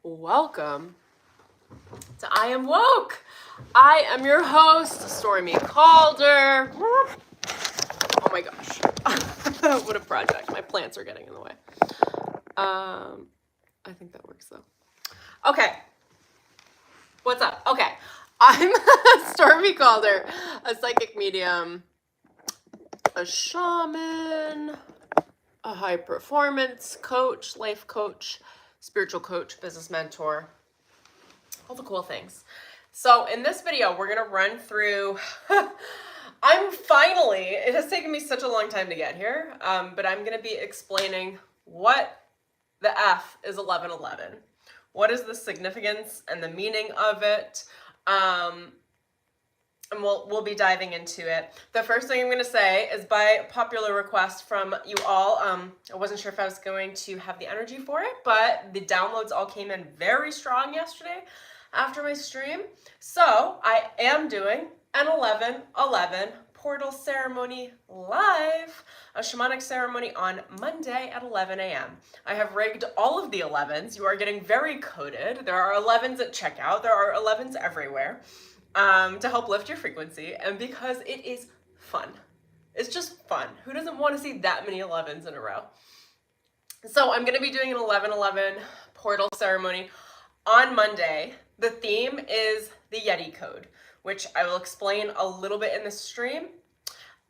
Welcome to I Am Woke. I am your host, Stormy Calder. Oh my gosh. What a project. My plants are getting in the way. I think that works though. Okay. What's up? Okay. I'm Stormy Calder, a psychic medium, a shaman, a high performance coach, life coach, spiritual coach, business mentor, all the cool things. So in this video, we're going to run through, it has taken me such a long time to get here, but I'm going to be explaining what the F is 1111. What is the significance and the meaning of it? And we'll be diving into it. The first thing I'm going to say is by popular request from you all. I wasn't sure if I was going to have the energy for it, but the downloads all came in very strong yesterday after my stream. So I am doing an 11/11 portal ceremony live, a shamanic ceremony on Monday at 11 a.m. I have rigged all of the 11s. You are getting very coded. There are 11s at checkout. There are 11s everywhere. To help lift your frequency, and because it is fun. It's just fun. Who doesn't want to see that many 11s in a row? So I'm going to be doing an 11/11 portal ceremony on Monday. The theme is the Yeti code, which I will explain a little bit in the stream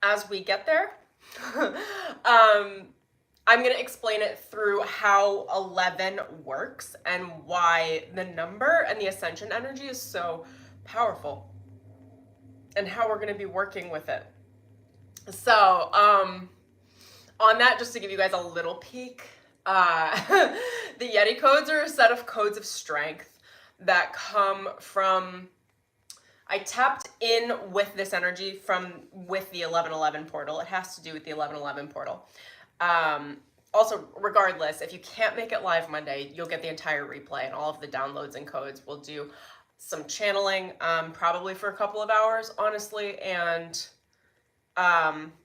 as we get there. I'm going to explain it through how 11 works and why the number and the ascension energy is so powerful and how we're going to be working with it. So on that, just to give you guys a little peek, the Yeti codes are a set of codes of strength that come from, I tapped in with this energy with the 11/11 portal. It has to do with the 11/11 portal. Also, regardless, if you can't make it live Monday, you'll get the entire replay and all of the downloads and codes. We'll do some channeling, probably for a couple of hours, honestly, and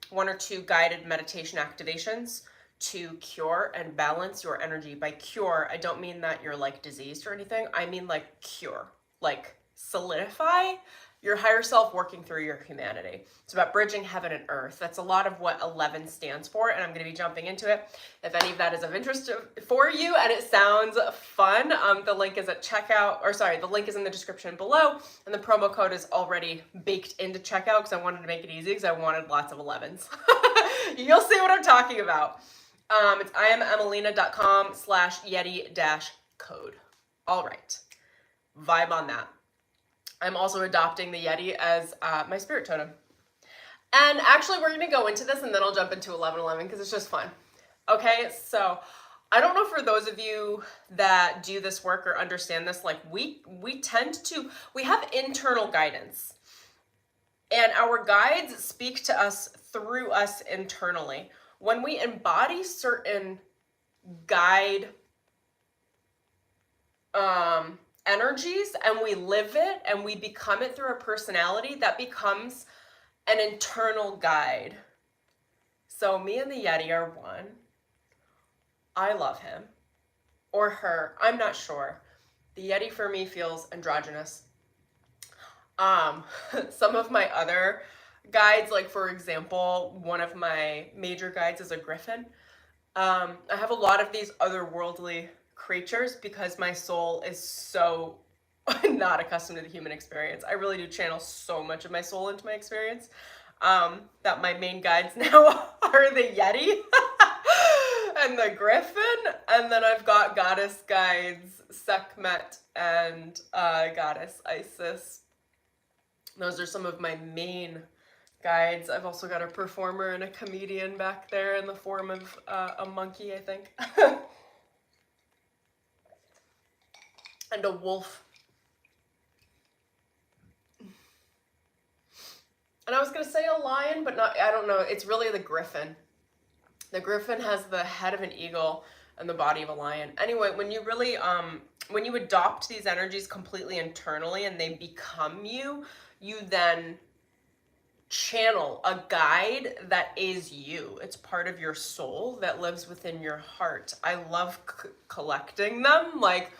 one or two guided meditation activations to cure and balance your energy. By cure, I don't mean that you're like diseased or anything. I mean like cure, like solidify your higher self working through your humanity. It's about bridging heaven and earth. That's a lot of what 11 stands for, and I'm going to be jumping into it. If any of that is of interest for you and it sounds fun, the link is at checkout, the link is in the description below, and the promo code is already baked into checkout because I wanted to make it easy because I wanted lots of 11s. You'll see what I'm talking about. It's iamemmelina.com/Yeti-code. All right. Vibe on that. I'm also adopting the Yeti as my spirit totem. And actually, we're going to go into this and then I'll jump into 11/11 because it's just fun. Okay, so I don't know for those of you that do this work or understand this, like we have internal guidance. And our guides speak to us through us internally. When we embody certain guide energies and we live it and we become it through our personality, that becomes an internal guide. So me and the Yeti are one. I love him or her. I'm not sure. The Yeti for me feels androgynous. Some of my other guides, like for example, one of my major guides is a griffin. I have a lot of these otherworldly creatures because my soul is so not accustomed to the human experience. I really do channel so much of my soul into my experience that my main guides now are the Yeti and the griffin, and then I've got goddess guides Sekhmet and goddess Isis. Those are some of my main guides. I've also got a performer and a comedian back there in the form of a monkey, I think. And a wolf. And I was going to say a lion, but not, I don't know. It's really the griffin. The griffin has the head of an eagle and the body of a lion. Anyway, when you really, when you adopt these energies completely internally and they become you, you then channel a guide that is you. It's part of your soul that lives within your heart. I love collecting them. Like,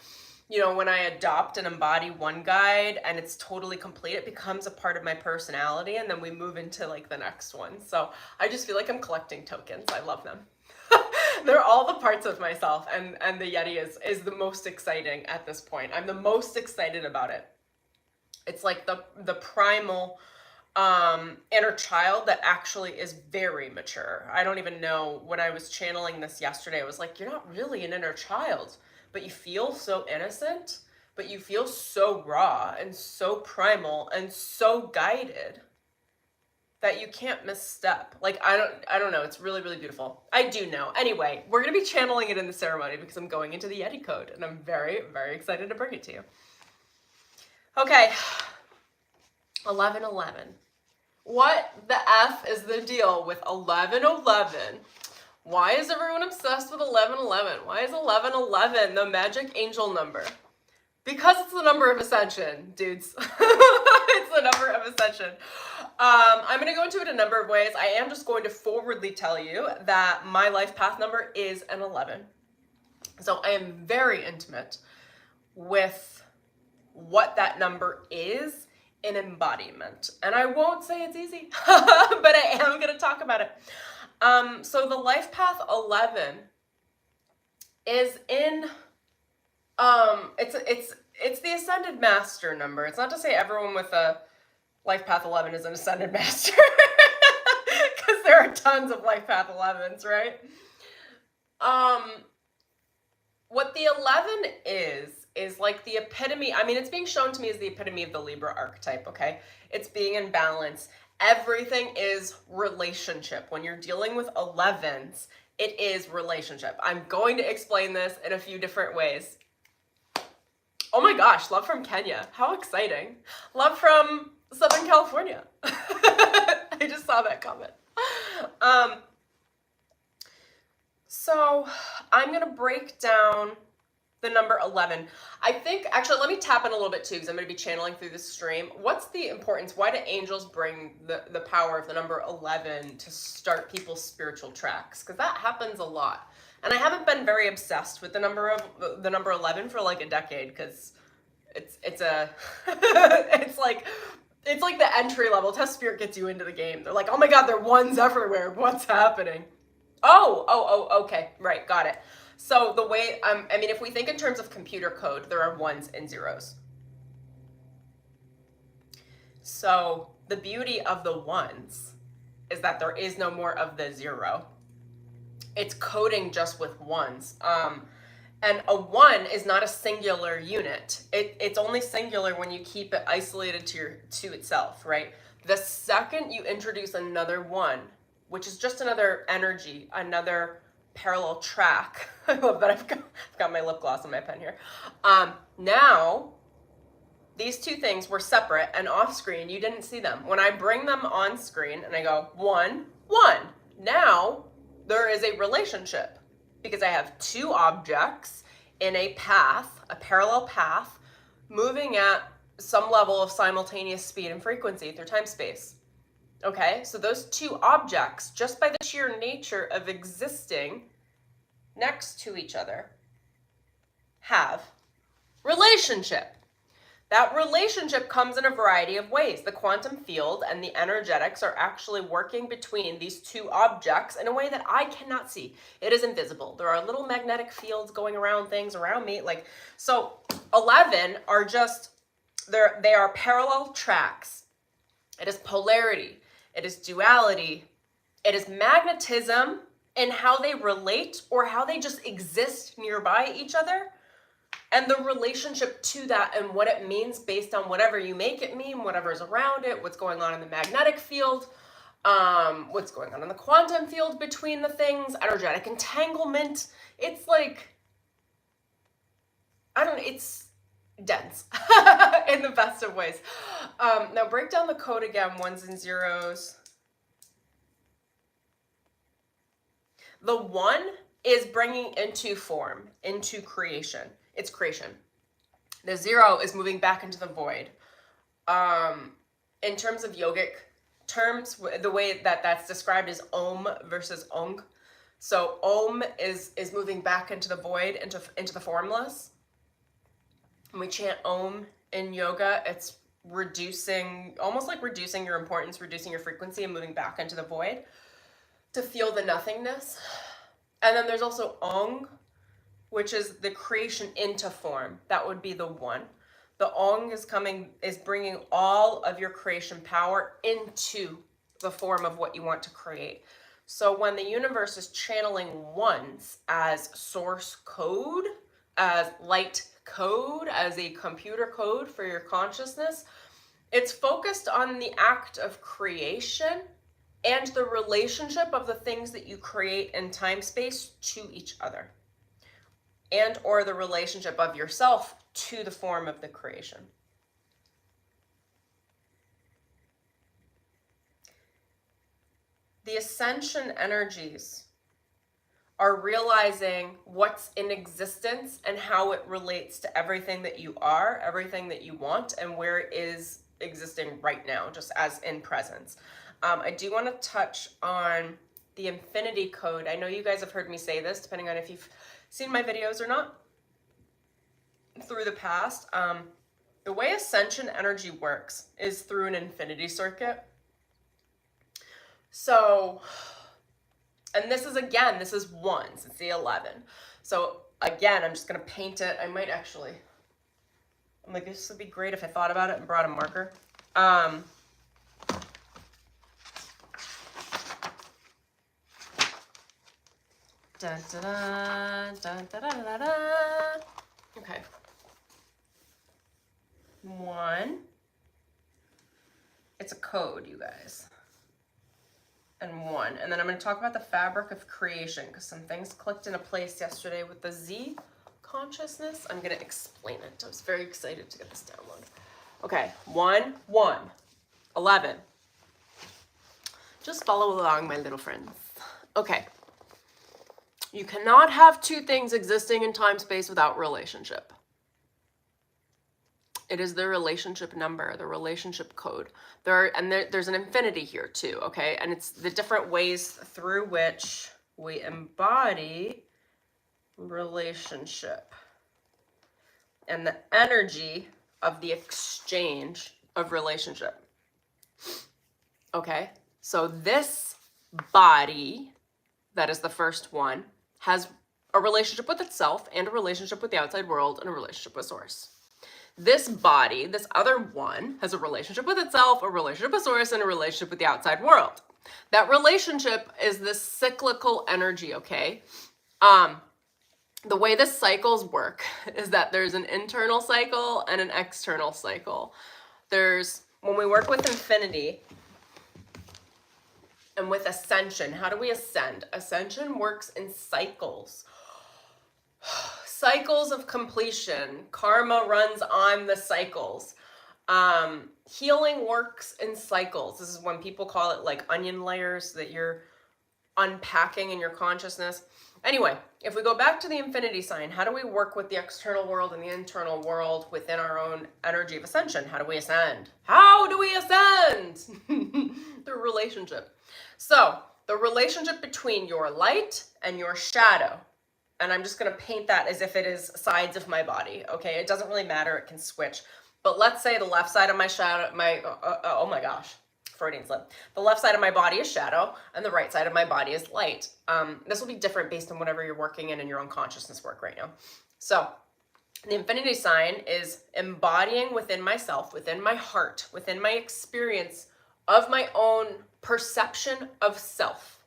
you know, when I adopt and embody one guide and it's totally complete, it becomes a part of my personality, and then we move into like the next one. So I just feel like I'm collecting tokens. I love them. They're all the parts of myself, and the Yeti is the most exciting at this point. I'm the most excited about it. It's like the primal inner child that actually is very mature. I don't even know, when I was channeling this yesterday, I was like, you're not really an inner child, but you feel so innocent, but you feel so raw and so primal and so guided that you can't misstep. Like, I don't know. It's really, really beautiful. I do know. Anyway, we're going to be channeling it in the ceremony because I'm going into the Yeti code, and I'm very, very excited to bring it to you. Okay. 1111. What the F is the deal with 1111? Why is everyone obsessed with 1111? Why is 1111 the magic angel number? Because it's the number of ascension, dudes. It's the number of ascension. I'm going to go into it a number of ways. I am just going to forwardly tell you that my life path number is an 11. So I am very intimate with what that number is in embodiment. And I won't say it's easy, but I am going to talk about it. So the life path 11 is in, it's the ascended master number. It's not to say everyone with a life path 11 is an ascended master, because there are tons of life path 11s, right? What the 11 is like the epitome. I mean, it's being shown to me as the epitome of the Libra archetype, okay? It's being in balance. Everything is relationship. When you're dealing with 11s, it is relationship. I'm going to explain this in a few different ways. Oh my gosh, love from Kenya. How exciting. Love from Southern California. I just saw that comment. So I'm going to break down the number 11. I think, actually, let me tap in a little bit too, because I'm going to be channeling through this stream. What's the importance? Why do angels bring the power of the number 11 to start people's spiritual tracks? Because that happens a lot. And I haven't been very obsessed with the number 11 for like a decade, because it's like the entry level. It's how spirit gets you into the game. They're like, oh my God, there are ones everywhere. What's happening? Oh, okay, right, got it. So the way, I mean, if we think in terms of computer code, there are ones and zeros. So the beauty of the ones is that there is no more of the zero. It's coding just with ones. And a one is not a singular unit. It's only singular when you keep it isolated to itself, right? The second you introduce another one, which is just another energy, another parallel track. I love that I've got my lip gloss on my pen here. Now, these two things were separate and off screen. You didn't see them. When I bring them on screen and I go, 1, 1, now there is a relationship, because I have two objects in a path, a parallel path, moving at some level of simultaneous speed and frequency through time space. Okay, so those two objects, just by the sheer nature of existing next to each other, have relationship. That relationship comes in a variety of ways. The quantum field and the energetics are actually working between these two objects in a way that I cannot see. It is invisible. There are little magnetic fields going around things around me. Like, so 11 are just, they are parallel tracks. It is polarity. It is duality. It is magnetism in how they relate or how they just exist nearby each other. And the relationship to that and what it means based on whatever you make it mean, whatever is around it, what's going on in the magnetic field, what's going on in the quantum field between the things, energetic entanglement. It's like, I don't know, it's dense in the best of ways. Now break down the code again, ones and zeros. The one is bringing into form, into creation. It's creation. The zero is moving back into the void. In terms of yogic terms, the way that that's described is Om versus Ong. So Om is moving back into the void, into the formless. When we chant Om in yoga, it's reducing, almost like reducing your importance, reducing your frequency, and moving back into the void to feel the nothingness. And then there's also Ong, which is the creation into form. That would be the one. The Ong is bringing all of your creation power into the form of what you want to create. So when the universe is channeling ones as source code, as light code, as a computer code for your consciousness, it's focused on the act of creation and the relationship of the things that you create in time space to each other, and or the relationship of yourself to the form of the creation. The ascension energies are realizing what's in existence and how it relates to everything that you are, everything that you want, and where it is existing right now, just as in presence. I do want to touch on the infinity code. I know you guys have heard me say this, depending on if you've seen my videos or not through the past. The way ascension energy works is through an infinity circuit. So, and this is ones, it's the 11. So again, I'm just going to paint it. I might actually, I'm like, this would be great if I thought about it and brought a marker. Dun, dun, dun, dun, dun, dun, dun, dun. Okay. 1. It's a code, you guys. And 1. And then I'm going to talk about the fabric of creation, because some things clicked into place yesterday with the Z consciousness. I'm going to explain it. I was very excited to get this download. Okay. 1, 1. 11. Just follow along, my little friends. Okay. You cannot have two things existing in time space without relationship. It is the relationship number, the relationship code. There's an infinity here too, okay? And it's the different ways through which we embody relationship and the energy of the exchange of relationship. Okay? So this body, that is the first one, has a relationship with itself and a relationship with the outside world and a relationship with source. This body, this other one, has a relationship with itself, a relationship with source, and a relationship with the outside world. That relationship is this cyclical energy, okay? The way the cycles work is that there's an internal cycle and an external cycle. When we work with infinity and with ascension, how do we ascend? Ascension works in cycles. Cycles of completion. Karma runs on the cycles. Healing works in cycles. This is when people call it like onion layers that you're unpacking in your consciousness. Anyway, if we go back to the infinity sign, how do we work with the external world and the internal world within our own energy of ascension? How do we ascend? How do we ascend? Through relationship. So the relationship between your light and your shadow. And I'm just going to paint that as if it is sides of my body. Okay, it doesn't really matter. It can switch. But let's say the left side of my shadow, oh my gosh, Freudian slip. The left side of my body is shadow and the right side of my body is light. This will be different based on whatever you're working in your own consciousness work right now. So the infinity sign is embodying within myself, within my heart, within my experience of my own perception of self.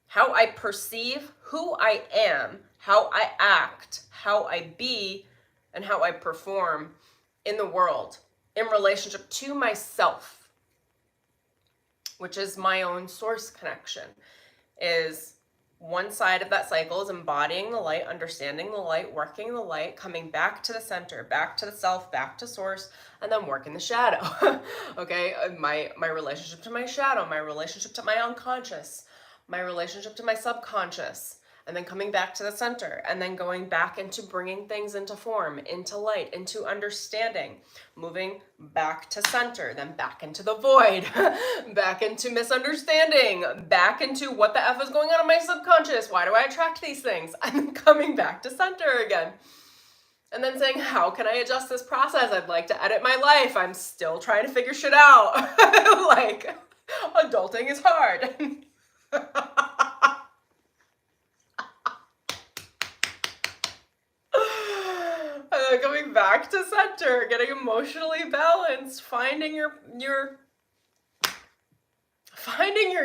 How I perceive who I am, how I act, how I be, and how I perform in the world in relationship to myself, which is my own source connection. Is one side of that cycle is embodying the light, understanding the light, working the light, coming back to the center, back to the self, back to source, and then working the shadow. Okay, my relationship to my shadow, my relationship to my unconscious, my relationship to my subconscious, and then coming back to the center, and then going back into bringing things into form, into light, into understanding, moving back to center, then back into the void, back into misunderstanding, back into what the F is going on in my subconscious, why do I attract these things, and then coming back to center again. And then saying, how can I adjust this process? I'd like to edit my life. I'm still trying to figure shit out. Like, adulting is hard. Coming back to center, getting emotionally balanced, finding your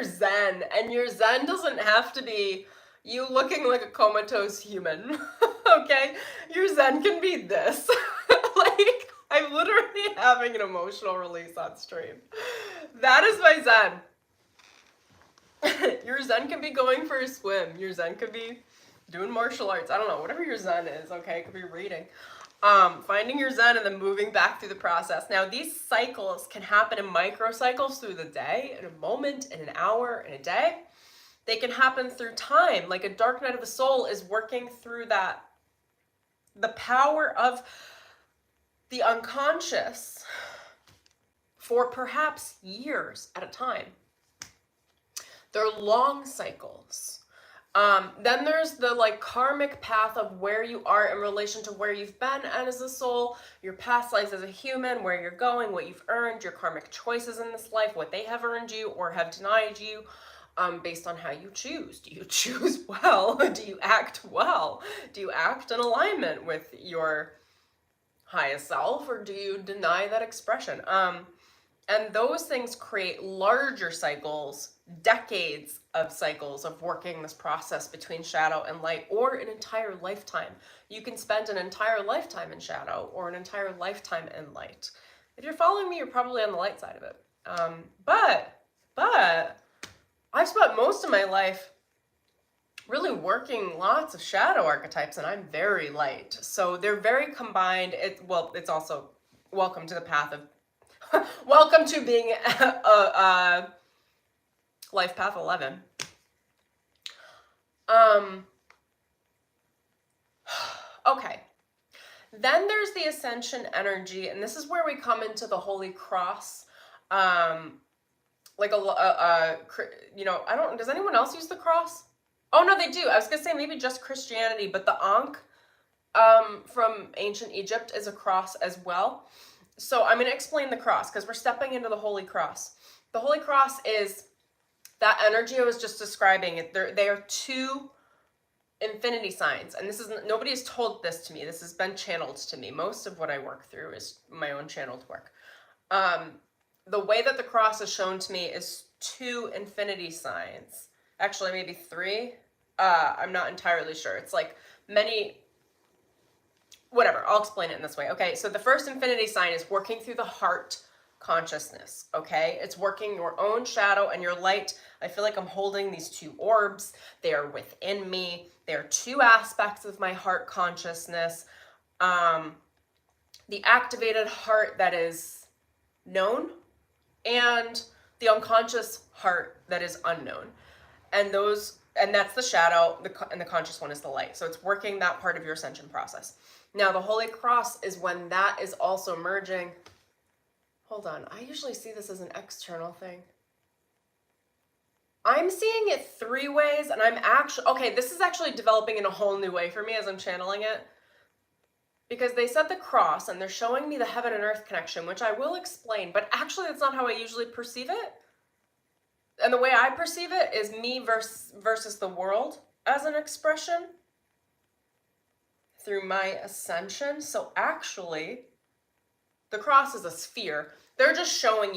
zen. And your zen doesn't have to be you looking like a comatose human. Okay? Your zen can be this. Like, I'm literally having an emotional release on stream. That is my zen. Your zen can be going for a swim. Your zen could be doing martial arts. I don't know, whatever your zen is, okay? It could be reading. Finding your zen and then moving back through the process. Now, these cycles can happen in microcycles through the day, in a moment, in an hour, in a day. They can happen through time. Like a dark night of the soul is working through that, the power of the unconscious for perhaps years at a time. They're long cycles. Then there's the like karmic path of where you are in relation to where you've been as a soul, your past lives as a human, where you're going, what you've earned, your karmic choices in this life, what they have earned you or have denied you, based on how you choose. Do you choose well? Do you act well? Do you act in alignment with your highest self, or do you deny that expression? And those things create larger cycles, decades of cycles of working this process between shadow and light, or an entire lifetime. You can spend an entire lifetime in shadow or an entire lifetime in light. If you're following me, you're probably on the light side of it. But I've spent most of my life really working lots of shadow archetypes, and I'm very light. So they're very combined. It's also welcome to the path of welcome to being a life path 11. Okay. Then there's the ascension energy, and this is where we come into the Holy Cross. Like you know, does anyone else use the cross? Oh no, they do. I was gonna say maybe just Christianity, but the Ankh from ancient Egypt is a cross as well. So I'm going to explain the cross because we're stepping into the Holy Cross. The Holy Cross is that energy I was just describing. They are two infinity signs, and this is nobody has told this to me. This has been channeled to me. Most of what I work through is my own channeled work. The way that the cross is shown to me is two infinity signs. Actually, maybe three. I'm not entirely sure. It's like many. Whatever, I'll explain it in this way. Okay, so the first infinity sign is working through the heart consciousness, okay? It's working your own shadow and your light. I feel like I'm holding these two orbs. They are within me. They are two aspects of my heart consciousness. The activated heart that is known and the unconscious heart that is unknown. And that's the shadow, and the conscious one is the light. So it's working that part of your ascension process. Now, the Holy Cross is when that is also merging. Hold on. I usually see this as an external thing. I'm seeing it three ways, and I'm actually... Okay, this is actually developing in a whole new way for me as I'm channeling it. Because they said the cross, and they're showing me the heaven and earth connection, which I will explain. But actually, that's not how I usually perceive it. And the way I perceive it is me versus the world as an expression through my ascension. So actually, the cross is a sphere. They're just showing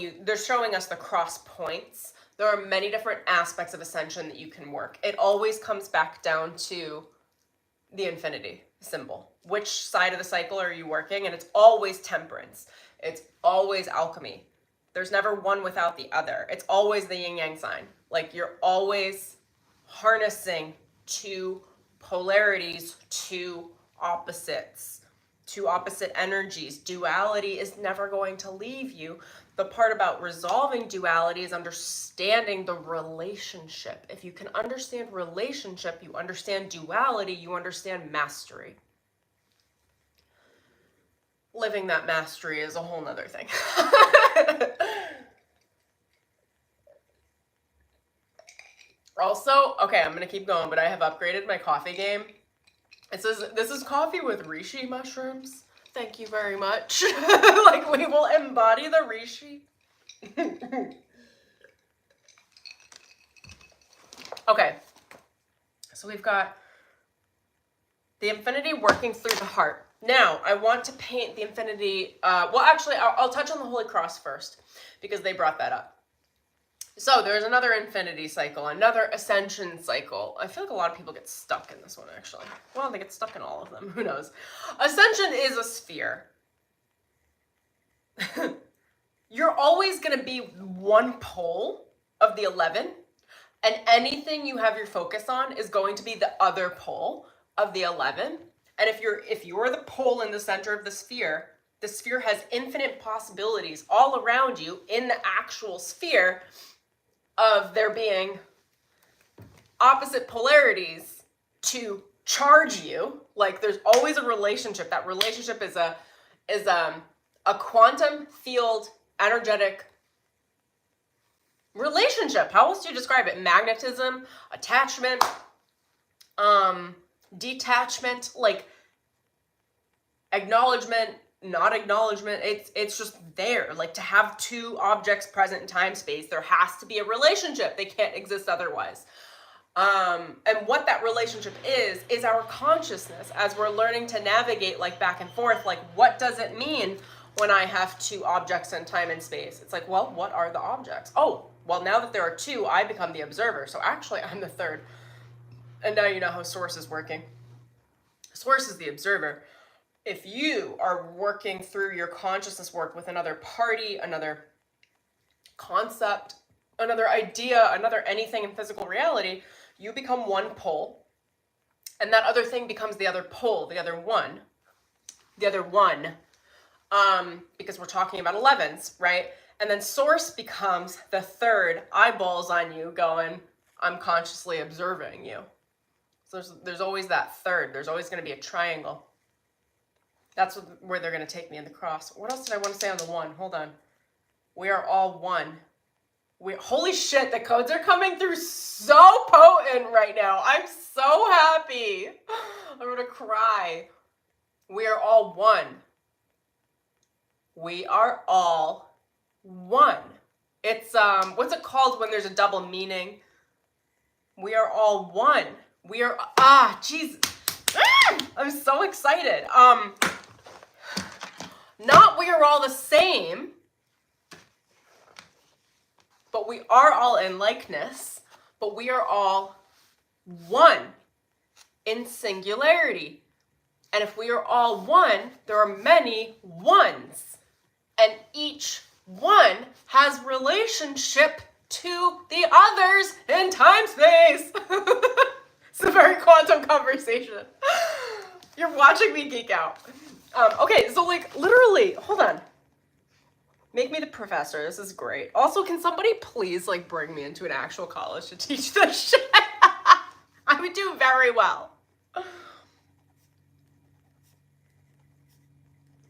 us the cross points. There are many different aspects of ascension that you can work. It always comes back down to the infinity symbol. Which side of the cycle are you working? And it's always temperance. It's always alchemy. There's never one without the other. It's always the yin yang sign. Like you're always harnessing two polarities, two opposites, two opposite energies. Duality is never going to leave you. The part about resolving duality is understanding the relationship. If you can understand relationship, you understand duality, you understand mastery. Living that mastery is a whole nother thing. Also, okay, I'm gonna keep going, but I have upgraded my coffee game. It says, this is coffee with reishi mushrooms. Thank you very much. Like, we will embody the reishi. Okay, so we've got the infinity working through the heart. Now, I want to paint the infinity, well, actually, I'll touch on the Holy Cross first, because they brought that up. So there's another infinity cycle, another ascension cycle. I feel like a lot of people get stuck in this one, actually. Well, they get stuck in all of them. Who knows? Ascension is a sphere. You're always going to be one pole of the 11, and anything you have your focus on is going to be the other pole of the 11. And if you're the pole in the center of the sphere has infinite possibilities all around you in the actual sphere of there being opposite polarities to charge you. Like, there's always a relationship. That relationship is a quantum field energetic relationship. How else do you describe it? Magnetism, attachment, detachment, like acknowledgement, not acknowledgement. It's just there. Like, to have two objects present in time space, there has to be a relationship. They can't exist otherwise. And what that relationship is our consciousness, as we're learning to navigate, like, back and forth. Like, what does it mean when I have two objects in time and space? It's like, well, what are the objects? Oh, well, now that there are two, I become the observer. So actually, I'm the third. And now you know how Source is working. Source is the observer. If you are working through your consciousness work with another party, another concept, another idea, another anything in physical reality, you become one pole, and that other thing becomes the other pole, the other one, because we're talking about 11s, right? And then Source becomes the third, eyeballs on you going, I'm consciously observing you. So there's always that third. There's always going to be a triangle. That's where they're going to take me in the cross. What else did I want to say on the one? Hold on. We are all one. Holy shit, the codes are coming through so potent right now. I'm so happy. I'm going to cry. We are all one. We are all one. It's, what's it called when there's a double meaning? We are all one. We are, Jesus. I'm so excited. Not we are all the same, but we are all in likeness, but we are all one in singularity. And if we are all one, there are many ones, and each one has relationship to the others in time space. It's a very quantum conversation. You're watching me geek out. Okay, so, like, literally, hold on. Make me the professor. This is great. Also, can somebody please, like, bring me into an actual college to teach this shit? I would do very well.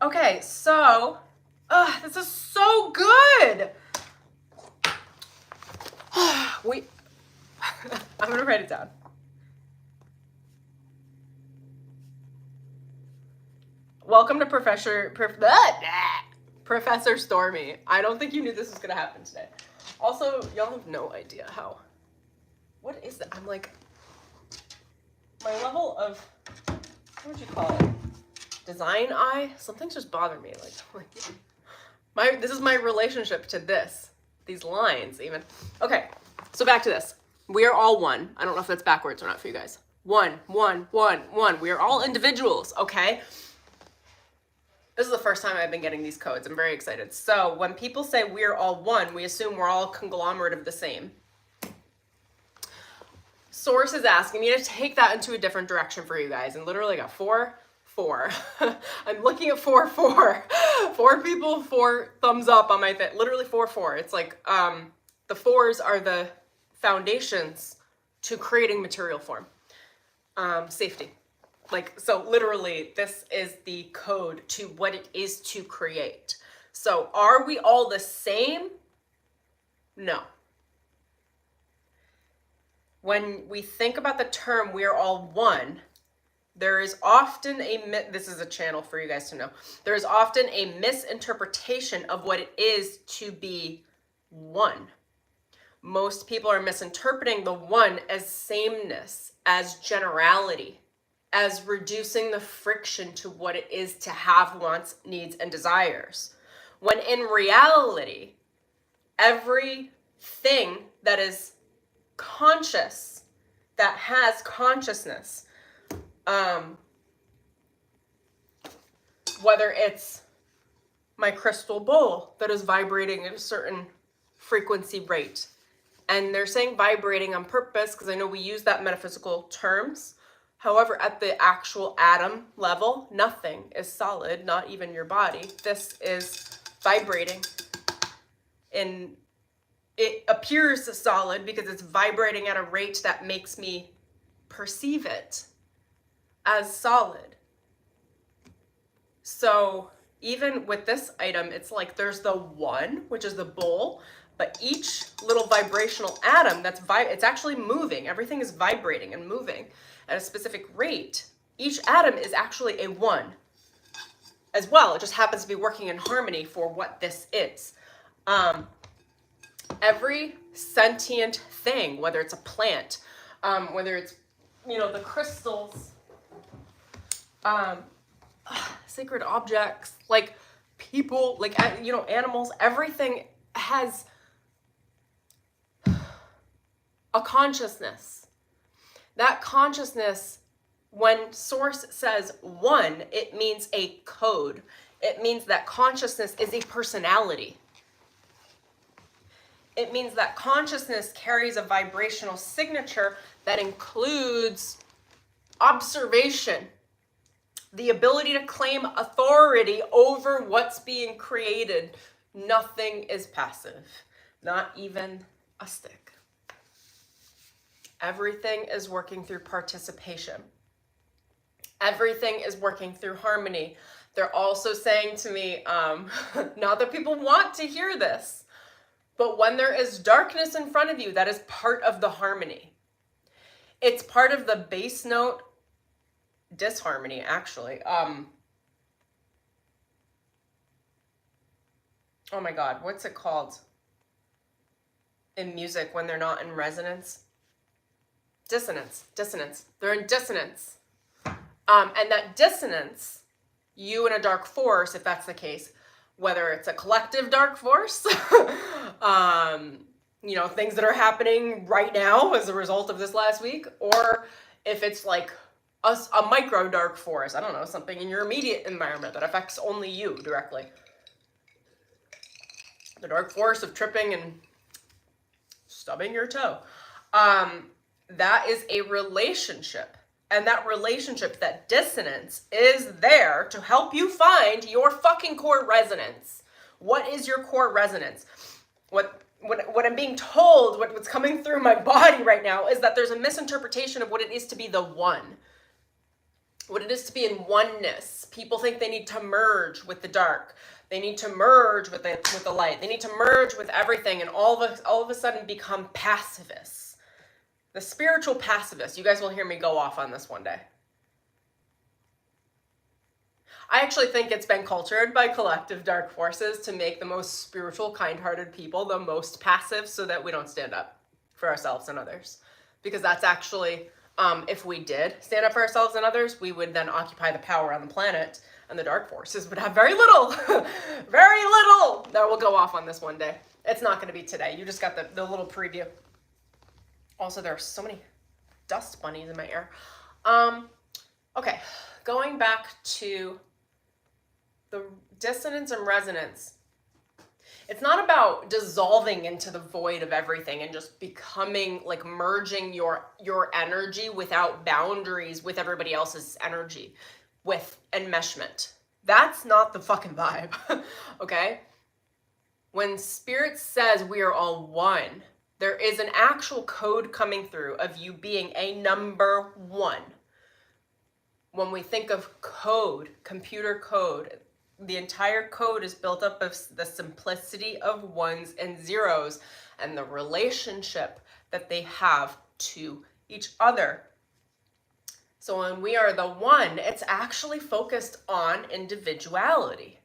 Okay, so, this is so good. I'm gonna write it down. Welcome to Professor Stormy. I don't think you knew this was gonna happen today. Also, y'all have no idea how. What is that? I'm like, my level of, what would you call it? Design eye? Something's just bothering me. This is my relationship to this. These lines, even. Okay, so back to this. We are all one. I don't know if that's backwards or not for you guys. One. We are all individuals, okay? This is the first time I've been getting these codes. I'm very excited. So when people say we're all one, we assume we're all a conglomerate of the same. Source is asking me to take that into a different direction for you guys. And literally got 4, 4. I'm looking at 4, 4. 4 people, 4 thumbs up on my thing. Literally 4, 4. It's like the 4s are the foundations to creating material form. Safety. Like, so literally this is the code to what it is to create. So are we all the same? No. When we think about the term we are all one, there is often this is a channel for you guys to know. There is often a misinterpretation of what it is to be one. Most people are misinterpreting the one as sameness, as generality, as reducing the friction to what it is to have wants, needs, and desires. When in reality, everything that is conscious, that has consciousness, whether it's my crystal bowl that is vibrating at a certain frequency rate, and they're saying vibrating on purpose because I know we use that metaphysical terms. However, at the actual atom level, nothing is solid, not even your body. This is vibrating, and it appears solid because it's vibrating at a rate that makes me perceive it as solid. So even with this item, it's like there's the one, which is the bowl, but each little vibrational atom it's actually moving. Everything is vibrating and moving at a specific rate. Each atom is actually a one as well. It just happens to be working in harmony for what this is. Every sentient thing, whether it's a plant, whether it's, the crystals, sacred objects, like people, like, animals, everything has a consciousness. That consciousness, when Source says one, it means a code. It means that consciousness is a personality. It means that consciousness carries a vibrational signature that includes observation, the ability to claim authority over what's being created. Nothing is passive, not even a stick. Everything is working through participation. Everything is working through harmony. They're also saying to me, not that people want to hear this, but when there is darkness in front of you, that is part of the harmony. It's part of the bass note disharmony, actually. Oh my God, what's it called in music when they're not in resonance? Dissonance. They're in dissonance. And that dissonance, you and a dark force, if that's the case, whether it's a collective dark force, things that are happening right now as a result of this last week, or if it's like a micro dark force, I don't know, something in your immediate environment that affects only you directly. The dark force of tripping and stubbing your toe. That is a relationship. And that relationship, that dissonance, is there to help you find your fucking core resonance. What is your core resonance? What I'm being told, what's coming through my body right now is that there's a misinterpretation of what it is to be the one. What it is to be in oneness. People think they need to merge with the dark. They need to merge with the light. They need to merge with everything and all of a sudden become pacifists. The spiritual pacifist. You guys will hear me go off on this one day. I actually think it's been cultured by collective dark forces to make the most spiritual, kind-hearted people the most passive so that we don't stand up for ourselves and others. Because that's actually, if we did stand up for ourselves and others, we would then occupy the power on the planet, and the dark forces would have very little, very little. That will go off on this one day. It's not going to be today. You just got the little preview. Also, there are so many dust bunnies in my ear. Okay, going back to the dissonance and resonance. It's not about dissolving into the void of everything and just becoming, like, merging your energy without boundaries with everybody else's energy. with enmeshment. That's not the fucking vibe, okay? When Spirit says we are all one, there is an actual code coming through of you being a number one. When we think of code, computer code, the entire code is built up of the simplicity of ones and zeros and the relationship that they have to each other. So when we are the one, it's actually focused on individuality,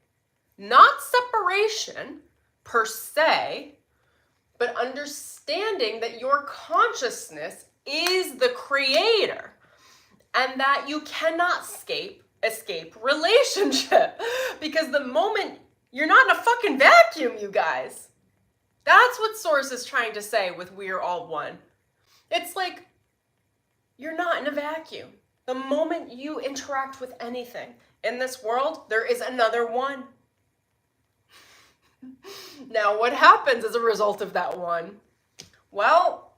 not separation per se, but understanding that your consciousness is the creator and that you cannot escape relationship, because the moment you're not in a fucking vacuum, you guys. That's what Source is trying to say with we are all one. It's like you're not in a vacuum. The moment you interact with anything in this world, there is another one. Now, what happens as a result of that one? Well,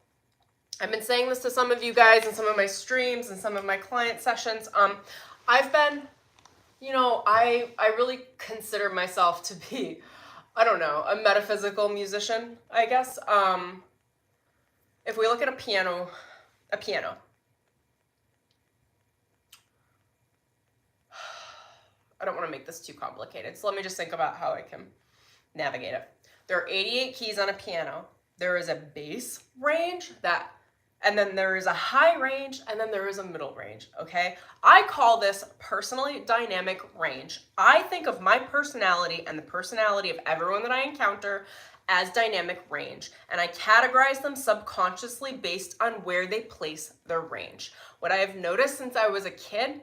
I've been saying this to some of you guys in some of my streams and some of my client sessions. I've been, I really consider myself to be, I don't know, a metaphysical musician, I guess. If we look at a piano, I don't want to make this too complicated, so let me just think about how I can navigate it. There are 88 keys on a piano. There is a bass range and then there is a high range, and then there is a middle range, okay? I call this personally dynamic range. I think of my personality and the personality of everyone that I encounter as dynamic range, and I categorize them subconsciously based on where they place their range. What I have noticed since I was a kid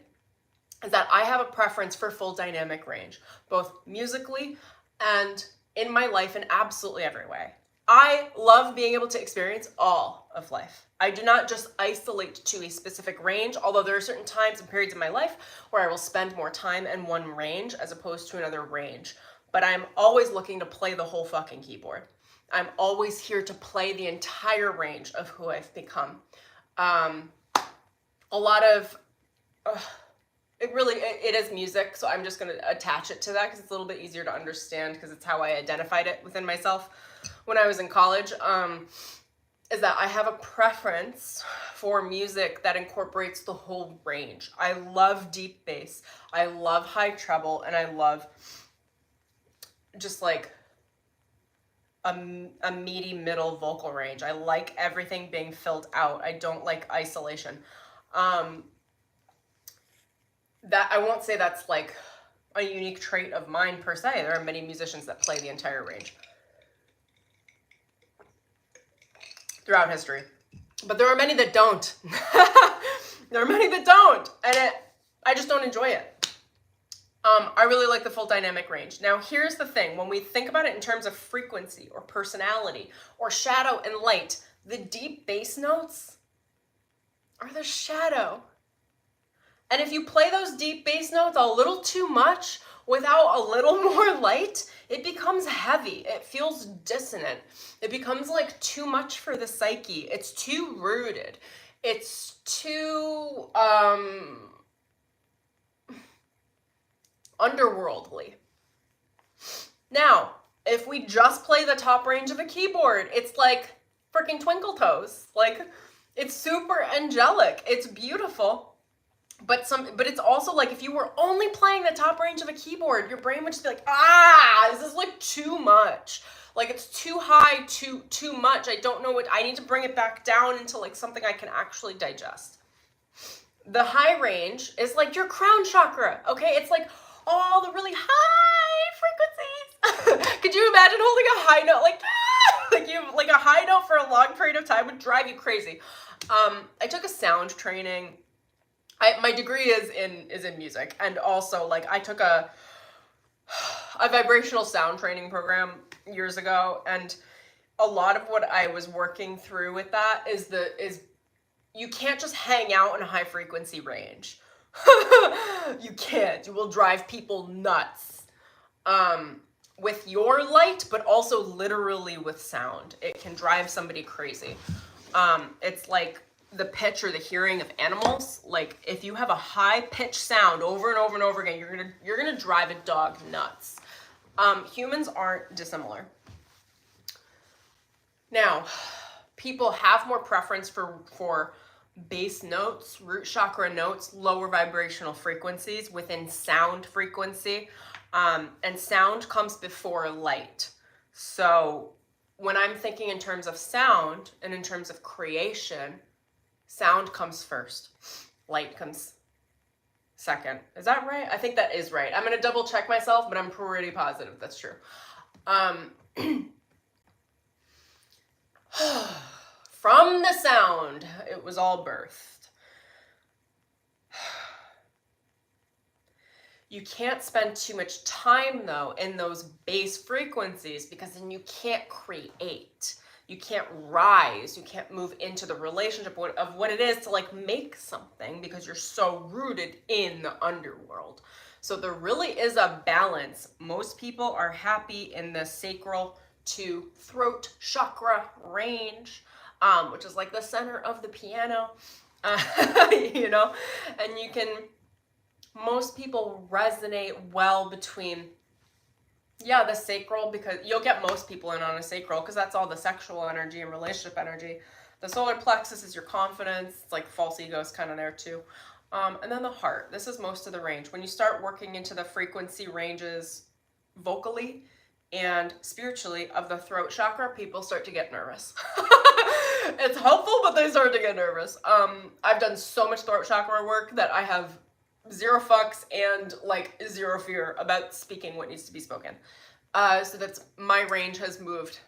is that I have a preference for full dynamic range, both musically and in my life in absolutely every way. I love being able to experience all of life. I do not just isolate to a specific range, although there are certain times and periods in my life where I will spend more time in one range as opposed to another range. But I'm always looking to play the whole fucking keyboard. I'm always here to play the entire range of who I've become. A lot of... It is music, so I'm just going to attach it to that because it's a little bit easier to understand because it's how I identified it within myself when I was in college, is that I have a preference for music that incorporates the whole range. I love deep bass, I love high treble, and I love just like a meaty middle vocal range. I like everything being filled out. I don't like isolation. That I won't say that's like a unique trait of mine per se. There are many musicians that play the entire range throughout history, but there are many that don't. There are many that don't, and I just don't enjoy it. I really like the full dynamic range. Now, here's the thing. When we think about it in terms of frequency or personality or shadow and light, the deep bass notes are the shadow. And if you play those deep bass notes a little too much without a little more light, it becomes heavy. It feels dissonant. It becomes like too much for the psyche. It's too rooted. It's too underworldly. Now, if we just play the top range of a keyboard, it's like freaking Twinkle Toes. Like, it's super angelic. It's beautiful. But it's also like if you were only playing the top range of a keyboard, your brain would just be like, this is like too much. Like it's too high, too much. I don't know what, I need to bring it back down into like something I can actually digest. The high range is like your crown chakra, okay? It's like all the really high frequencies. Could you imagine holding a high note like a high note for a long period of time would drive you crazy. I took a sound training. My degree is in music, and also like I took a vibrational sound training program years ago, and a lot of what I was working through with that is you can't just hang out in a high frequency range. You can't. You will drive people nuts with your light, but also literally with sound. It can drive somebody crazy. It's like the pitch or the hearing of animals. Like if you have a high pitched sound over and over and over again, you're gonna drive a dog nuts. Humans aren't dissimilar. Now, people have more preference for bass notes, root chakra notes, lower vibrational frequencies within sound frequency. And sound comes before light. So when I'm thinking in terms of sound and in terms of creation, sound comes first, light comes second. Is that right? I think that is right. I'm going to double check myself, but I'm pretty positive that's true. From the sound, it was all birthed. You can't spend too much time, though, in those bass frequencies because then you can't create. You can't rise. You can't move into the relationship of what it is to like make something because you're so rooted in the underworld. So there really is a balance. Most people are happy in the sacral to throat chakra range, which is like the center of the piano, you know, and you can... Most people resonate well between, yeah, the sacral, because you'll get most people in on a sacral because that's all the sexual energy and relationship energy. The solar plexus is your confidence. It's like false ego is kind of there too. And then the heart. This is most of the range. When you start working into the frequency ranges vocally and spiritually of the throat chakra, people start to get nervous. It's helpful, but they start to get nervous. I've done so much throat chakra work that I have zero fucks and like zero fear about speaking what needs to be spoken. So that's, my range has moved.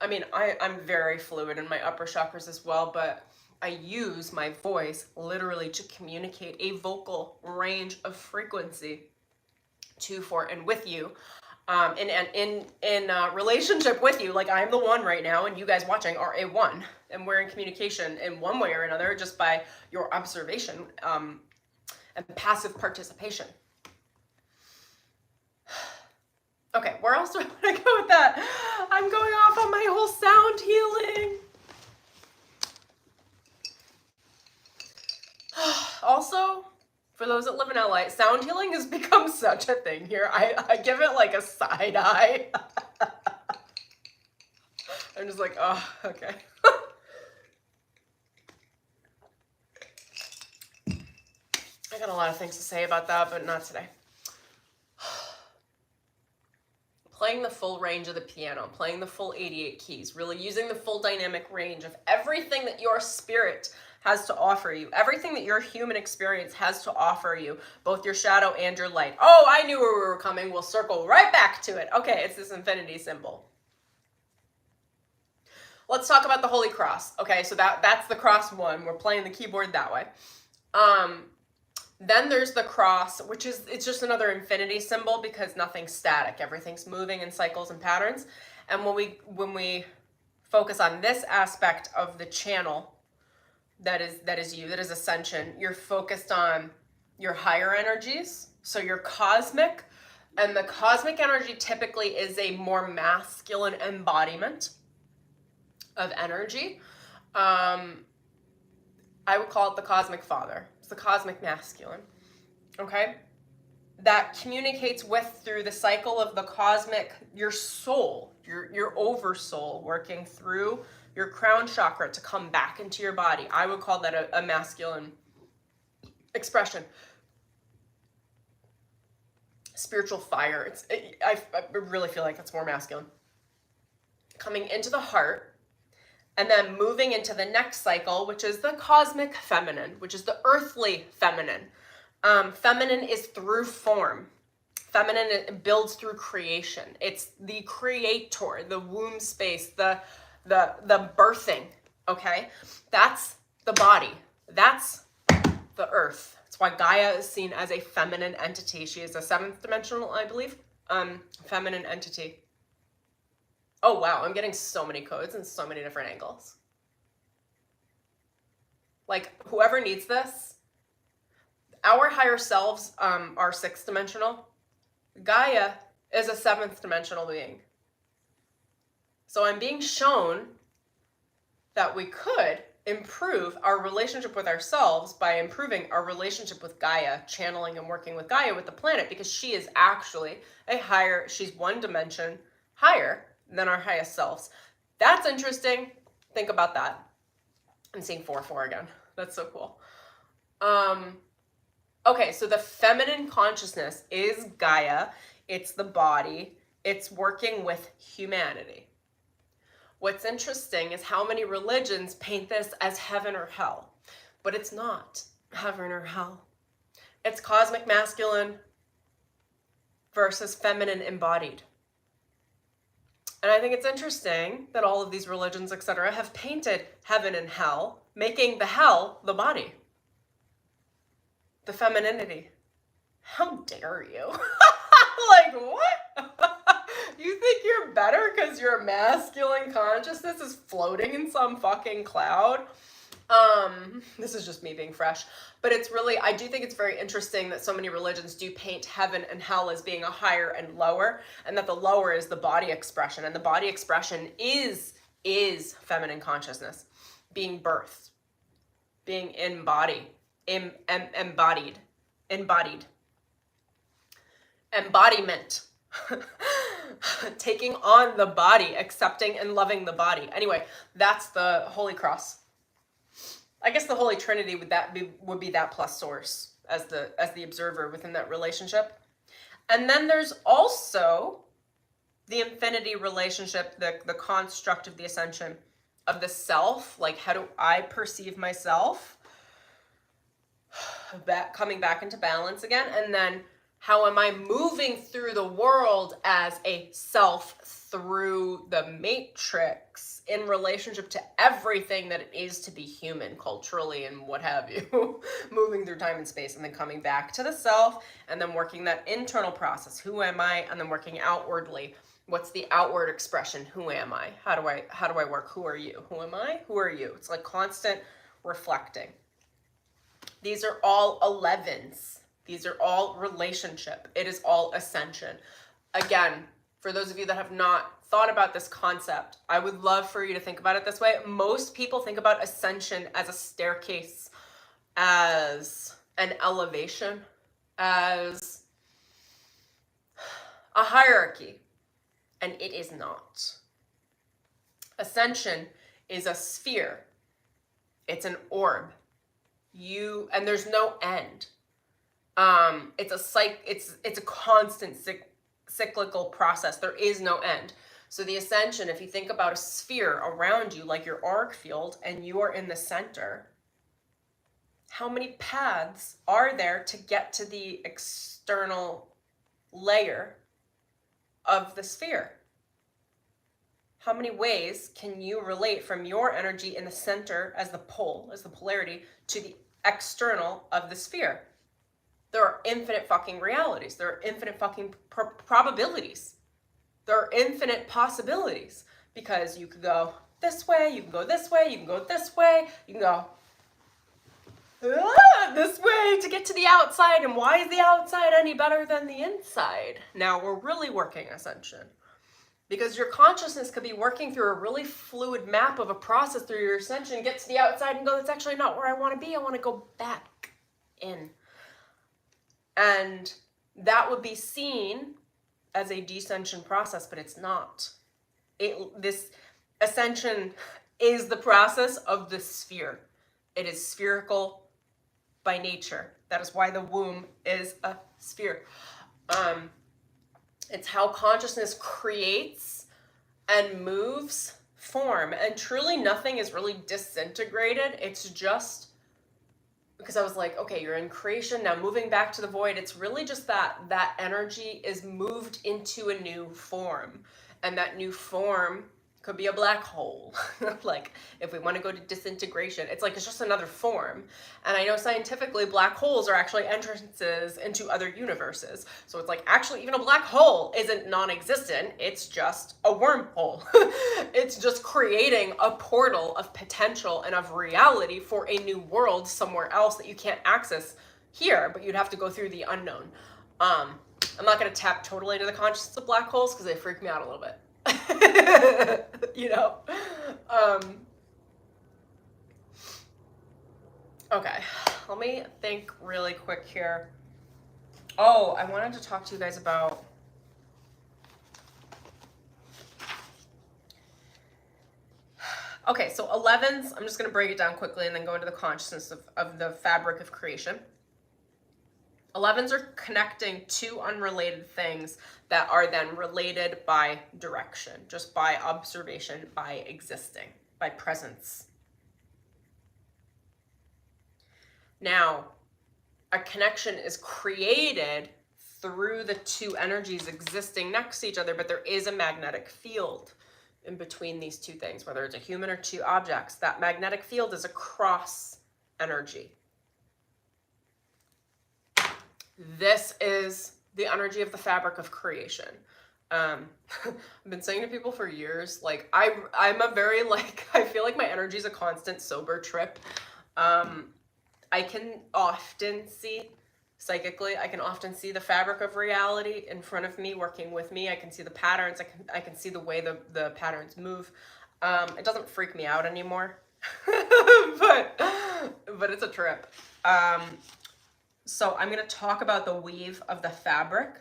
I mean, I'm very fluid in my upper chakras as well, but I use my voice literally to communicate a vocal range of frequency to, for, and with you. In relationship with you, like I'm the one right now and you guys watching are a one, and we're in communication in one way or another just by your observation and passive participation. Okay, where else do I want to go with that? I'm going off on my whole sound healing. Also, for those that live in LA, sound healing has become such a thing here. I give it like a side eye. I'm just like, oh, okay. I got a lot of things to say about that, but not today. Playing the full range of the piano, playing the full 88 keys, really using the full dynamic range of everything that your spirit has to offer you, everything that your human experience has to offer you, both your shadow and your light. Oh, I knew where we were coming. We'll circle right back to it. Okay, it's this infinity symbol. Let's talk about the Holy Cross. Okay, so that's the cross one. We're playing the keyboard that way. Then there's the cross, which is, it's just another infinity symbol because nothing's static. Everything's moving in cycles and patterns. And when we focus on this aspect of the channel, that is you, that is ascension, you're focused on your higher energies, so your cosmic, and the cosmic energy typically is a more masculine embodiment of energy. I would call it the cosmic father. It's the cosmic masculine, okay? That communicates with, through the cycle of the cosmic, your soul, your oversoul working through your crown chakra to come back into your body. I would call that a masculine expression. Spiritual fire. I really feel like it's more masculine. Coming into the heart and then moving into the next cycle, which is the cosmic feminine, which is the earthly feminine. Feminine is through form. Feminine builds through creation. It's the creator, the womb space, the birthing, okay? That's the body. That's the earth. That's why Gaia is seen as a feminine entity. She is a seventh dimensional, I believe, feminine entity. Oh, wow, I'm getting so many codes and so many different angles. Like, whoever needs this, our higher selves are sixth dimensional. Gaia is a seventh dimensional being. So I'm being shown that we could improve our relationship with ourselves by improving our relationship with Gaia, channeling and working with Gaia, with the planet, because she is actually she's one dimension higher than our highest selves. That's interesting. Think about that. I'm seeing 4-4 again. That's so cool. Okay, so the feminine consciousness is Gaia. It's the body. It's working with humanity. What's interesting is how many religions paint this as heaven or hell, but it's not heaven or hell. It's cosmic masculine versus feminine embodied. And I think it's interesting that all of these religions, etc., have painted heaven and hell, making the hell the body, the femininity. How dare you? Like, what? You think you're better because your masculine consciousness is floating in some fucking cloud? This is just me being fresh. But it's really, I do think it's very interesting that so many religions do paint heaven and hell as being a higher and lower, and that the lower is the body expression. And the body expression is feminine consciousness, being birthed, being embodied. Embodiment. Taking on the body, accepting and loving the body. Anyway, that's the Holy Cross. I guess the Holy Trinity would be that plus source as the observer within that relationship. And then there's also the infinity relationship, the construct of the ascension of the self. Like, how do I perceive myself? Coming back into balance again. And then how am I moving through the world as a self through the matrix in relationship to everything that it is to be human culturally and what have you, moving through time and space, and then coming back to the self, and then working that internal process. Who am I? And then working outwardly. What's the outward expression? Who am I? How do I work? Who are you? Who am I? Who are you? It's like constant reflecting. These are all 11s. These are all relationship. It is all ascension. Again, for those of you that have not thought about this concept, I would love for you to think about it this way. Most people think about ascension as a staircase, as an elevation, as a hierarchy, and it is not. Ascension is a sphere. It's an orb. And there's no end. It's a constant cyclical process. There is no end. So the ascension, if you think about a sphere around you, like your auric field, and you are in the center, how many paths are there to get to the external layer of the sphere? How many ways can you relate from your energy in the center as the pole, as the polarity, to the external of the sphere? There are infinite fucking realities. There are infinite fucking probabilities. There are infinite possibilities, because you could go this way, you can go this way, you can go this way, you can go this way to get to the outside. And why is the outside any better than the inside? Now we're really working ascension, because your consciousness could be working through a really fluid map of a process through your ascension, get to the outside and go, that's actually not where I want to be. I want to go back in. And that would be seen as a descension process, but it's not. This ascension is the process of the sphere. It is spherical by nature. That is why the womb is a sphere. It's how consciousness creates and moves form. And truly nothing is really disintegrated. It's just, because I was like, okay, you're in creation, now moving back to the void. It's really just that energy is moved into a new form. And that new form could be a black hole. Like, if we want to go to disintegration, it's just another form. And I know scientifically black holes are actually entrances into other universes. So it's like, actually, even a black hole isn't non-existent. It's just a wormhole. It's just creating a portal of potential and of reality for a new world somewhere else that you can't access here, but you'd have to go through the unknown. I'm not going to tap totally into the consciousness of black holes because they freak me out a little bit. You know, Okay, let me think really quick here. Oh, I wanted to talk to you guys about okay, so 11s, I'm just going to break it down quickly and then go into the consciousness of the fabric of creation. 11s are connecting two unrelated things that are then related by direction, just by observation, by existing, by presence. Now, a connection is created through the two energies existing next to each other, but there is a magnetic field in between these two things, whether it's a human or two objects. That magnetic field is a cross energy. This is the energy of the fabric of creation. I've been saying to people for years, like, I'm a very, like, I feel like my energy is a constant sober trip. I can often see, psychically, I can often see the fabric of reality in front of me, working with me. I can see the patterns. I can see the way the patterns move. It doesn't freak me out anymore, but it's a trip. So I'm going to talk about the weave of the fabric.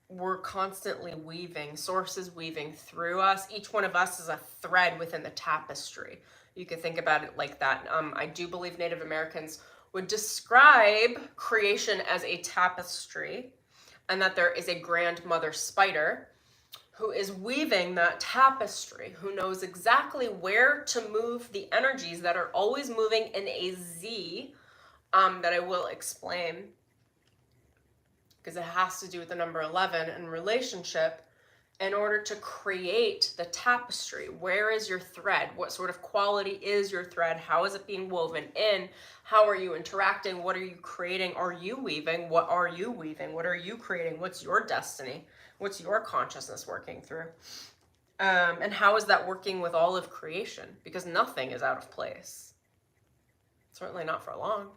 We're constantly weaving, source is weaving through us. Each one of us is a thread within the tapestry. You could think about it like that. I do believe Native Americans would describe creation as a tapestry, and that there is a grandmother spider who is weaving that tapestry, who knows exactly where to move the energies that are always moving in a Z, that I will explain, because it has to do with the number 11 and relationship, in order to create the tapestry. Where is your thread? What sort of quality is your thread? How is it being woven in? How are you interacting? What are you creating? Are you weaving? What are you weaving? What are you creating? What's your destiny? What's your consciousness working through? And how is that working with all of creation? Because nothing is out of place. Certainly not for long.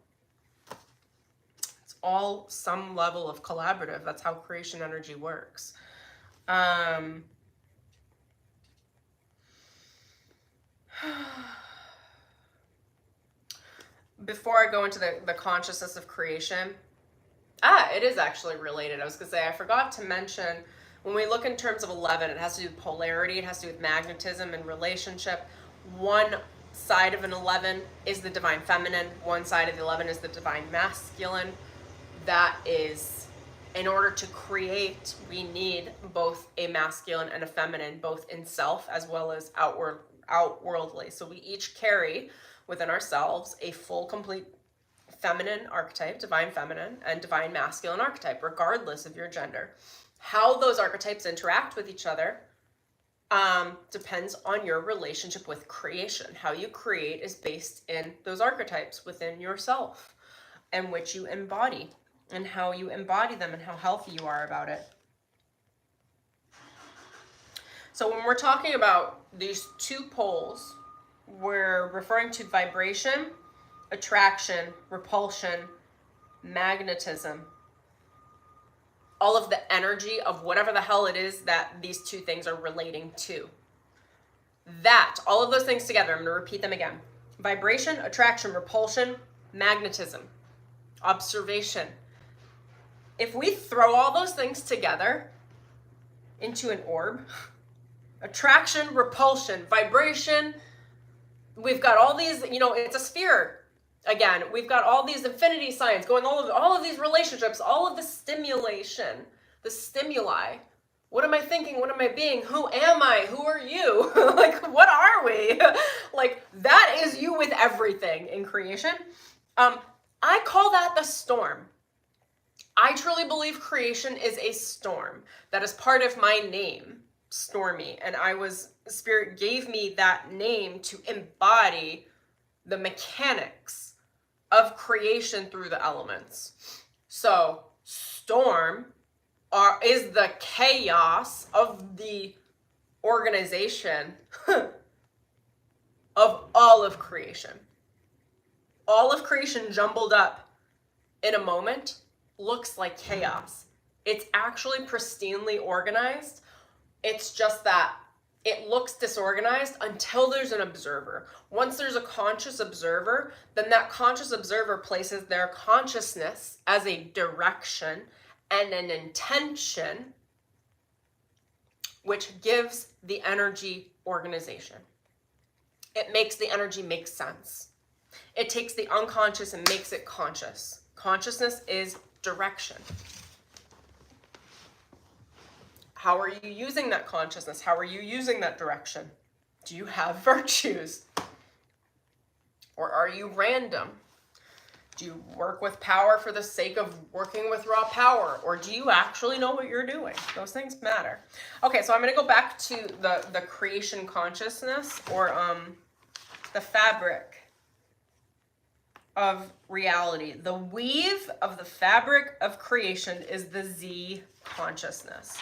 It's all some level of collaborative. That's how creation energy works. Before I go into the consciousness of creation, it is actually related. I was gonna say, I forgot to mention, when we look in terms of 11, it has to do with polarity, it has to do with magnetism and relationship. One side of an 11 is the divine feminine, one side of the 11 is the divine masculine. That is, in order to create, we need both a masculine and a feminine, both in self as well as outworldly. So we each carry within ourselves a full, complete feminine archetype, divine feminine, and divine masculine archetype, regardless of your gender. How those archetypes interact with each other depends on your relationship with creation. How you create is based in those archetypes within yourself, and which you embody, and how you embody them, and how healthy you are about it. So when we're talking about these two poles, we're referring to vibration, attraction, repulsion, magnetism, all of the energy of whatever the hell it is that these two things are relating to. That, all of those things together, I'm going to repeat them again. Vibration, attraction, repulsion, magnetism, observation. If we throw all those things together into an orb, attraction, repulsion, vibration, we've got all these, it's a sphere. Again, we've got all these infinity signs going, all of these relationships, all of the stimulation, the stimuli. What am I thinking? What am I being? Who am I? Who are you? Like, what are we? Like, that is you with everything in creation. I call that the storm. I truly believe creation is a storm. That is part of my name, Stormy. And Spirit gave me that name to embody the mechanics of creation through the elements. So storm is the chaos of the organization of all of creation. All of creation jumbled up in a moment looks like chaos. It's actually pristinely organized. It's just that it looks disorganized until there's an observer. Once there's a conscious observer, then that conscious observer places their consciousness as a direction and an intention, which gives the energy organization. It makes the energy make sense. It takes the unconscious and makes it conscious. Consciousness is direction. How are you using that consciousness? How are you using that direction? Do you have virtues? Or are you random? Do you work with power for the sake of working with raw power? Or do you actually know what you're doing? Those things matter. Okay, so I'm going to go back to the creation consciousness, or the fabric of reality. The weave of the fabric of creation is the Z consciousness.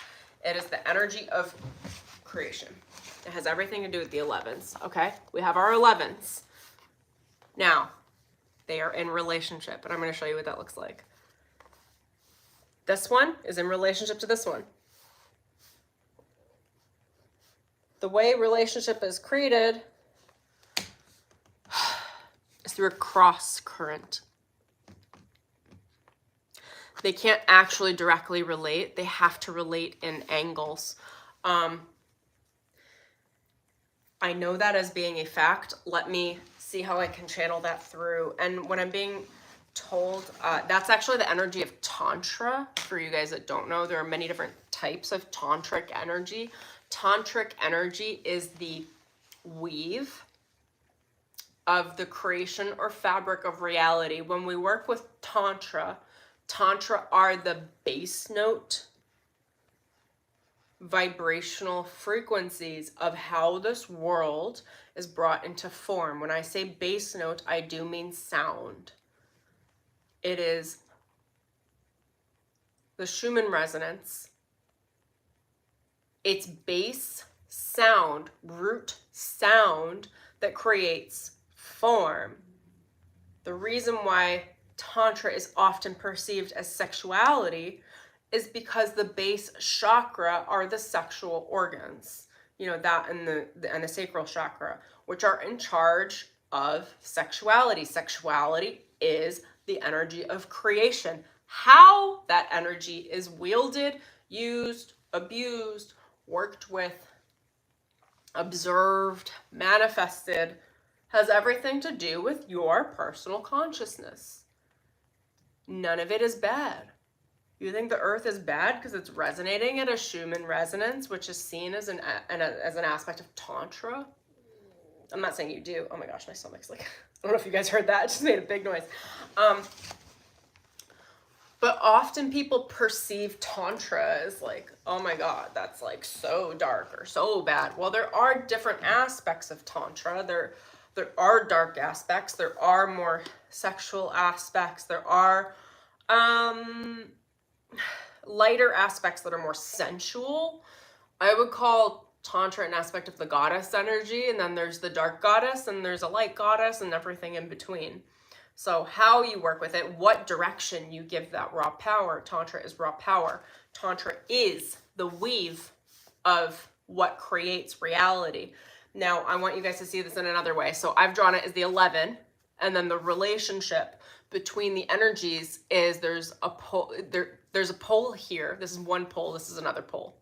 It is the energy of creation. It has everything to do with the 11s, okay? We have our 11s. Now, they are in relationship, and I'm going to show you what that looks like. This one is in relationship to this one. The way relationship is created is through a cross current. They can't actually directly relate. They have to relate in angles. I know that as being a fact. Let me see how I can channel that through. And when I'm being told, that's actually the energy of Tantra. For you guys that don't know, there are many different types of Tantric energy. Tantric energy is the weave of the creation or fabric of reality. When we work with Tantra are the bass note vibrational frequencies of how this world is brought into form. When I say bass note, I do mean sound. It is the Schumann resonance. It's bass sound, root sound that creates form. The reason why Tantra is often perceived as sexuality is because the base chakra are the sexual organs, you know, that and the sacral chakra, which are in charge of sexuality. Sexuality is the energy of creation. How that energy is wielded, used, abused, worked with, observed, manifested, has everything to do with your personal consciousness. None of it is bad. You think the earth is bad because it's resonating at a Schumann resonance, which is seen as an aspect of Tantra? I'm not saying you do. Oh my gosh, my stomach's like, I don't know if you guys heard that. It just made a big noise. But often people perceive Tantra as like, oh my God, that's like so dark or so bad. Well, there are different aspects of Tantra. There are dark aspects. There are more sexual aspects. There are lighter aspects that are more sensual. I would call Tantra an aspect of the goddess energy, and then there's the dark goddess, and there's a light goddess, and everything in between. So how you work with it, what direction you give that raw power. Tantra is raw power. Tantra is the weave of what creates reality. Now, I want you guys to see this in another way. So I've drawn it as the 11, and then the relationship between the energies is there's a pole here. This is one pole. This is another pole.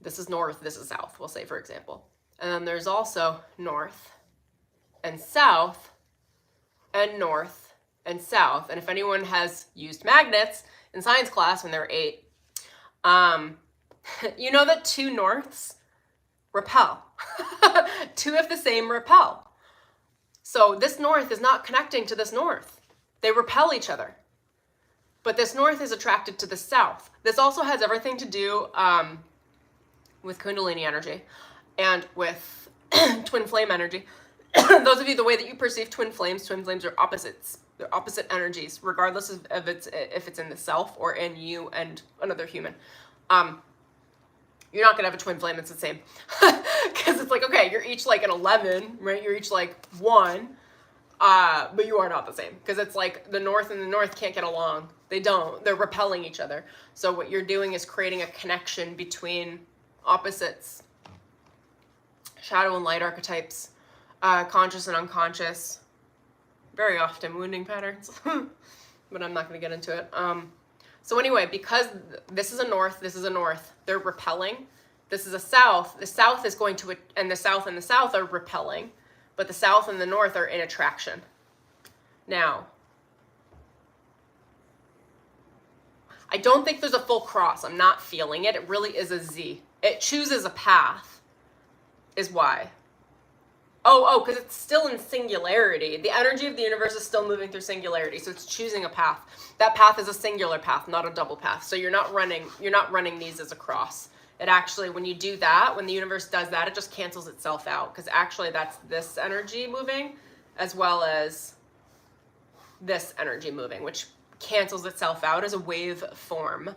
This is north. This is south, we'll say, for example. And then there's also north and south and north and south. And if anyone has used magnets in science class when they were 8, you know that two norths repel. Two of the same repel. So this north is not connecting to this north. They repel each other. But this north is attracted to the south. This also has everything to do with Kundalini energy and with twin flame energy. Those of you, the way that you perceive twin flames are opposites. They're opposite energies, regardless of if it's in the self or in you and another human. You're not going to have a twin flame that's the same. Because it's like, okay, you're each like an 11, right? You're each like 1, but you are not the same. Because it's like the north and the north can't get along. They don't. They're repelling each other. So what you're doing is creating a connection between opposites shadow and light archetypes, conscious and unconscious, very often wounding patterns, but I'm not going to get into it. So anyway, because this is a north, this is a north, they're repelling. This is a south. The south is going to, and the south are repelling, but the south and the north are in attraction. Now, I don't think there's a full cross. I'm not feeling it. It really is a Z. It chooses a path, is why. Oh, because it's still in singularity. The energy of the universe is still moving through singularity, so it's choosing a path. That path is a singular path, not a double path. So you're not running these as a cross. It actually, when you do that, when the universe does that, it just cancels itself out, because actually that's this energy moving as well as this energy moving, which cancels itself out as a wave form.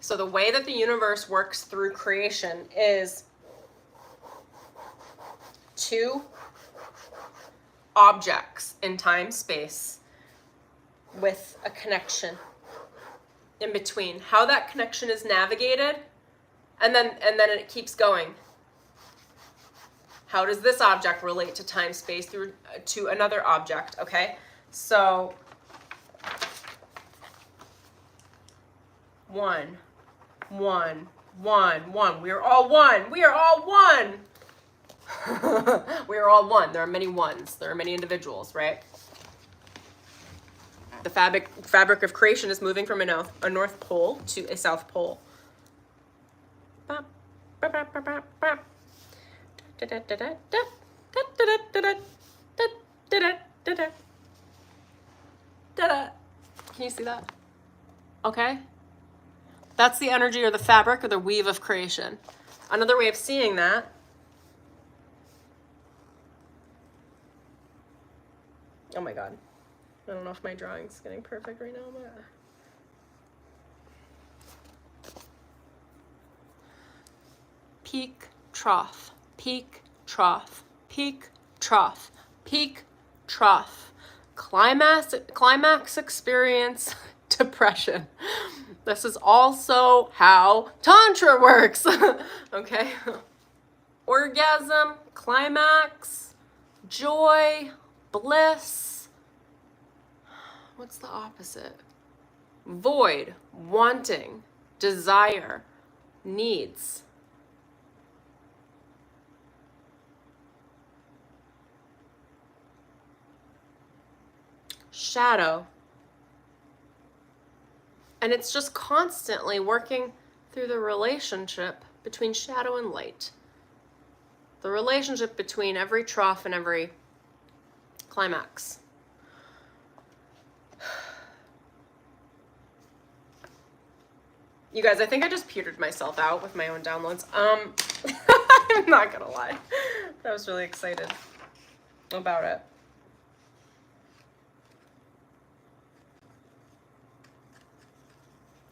So the way that the universe works through creation is two objects in time space with a connection in between. How that connection is navigated, and then it keeps going. How does this object relate to time space through to another object? Okay, so one. We are all one. We are all one. We are all one. There are many ones. There are many individuals, right? The fabric of creation is moving from a north pole to a south pole. Can you see that? Okay. That's the energy or the fabric or the weave of creation. Another way of seeing that oh my God. I don't know if my drawing's getting perfect right now, but peak, trough, peak, trough, peak, trough, peak, trough. Climax experience, depression. This is also how Tantra works. Okay. Orgasm, climax, joy, bliss. What's the opposite? Void, wanting, desire, needs. Shadow. And it's just constantly working through the relationship between shadow and light. The relationship between every trough and every climax. You guys, I think I just petered myself out with my own downloads. I'm not gonna lie. I was really excited about it.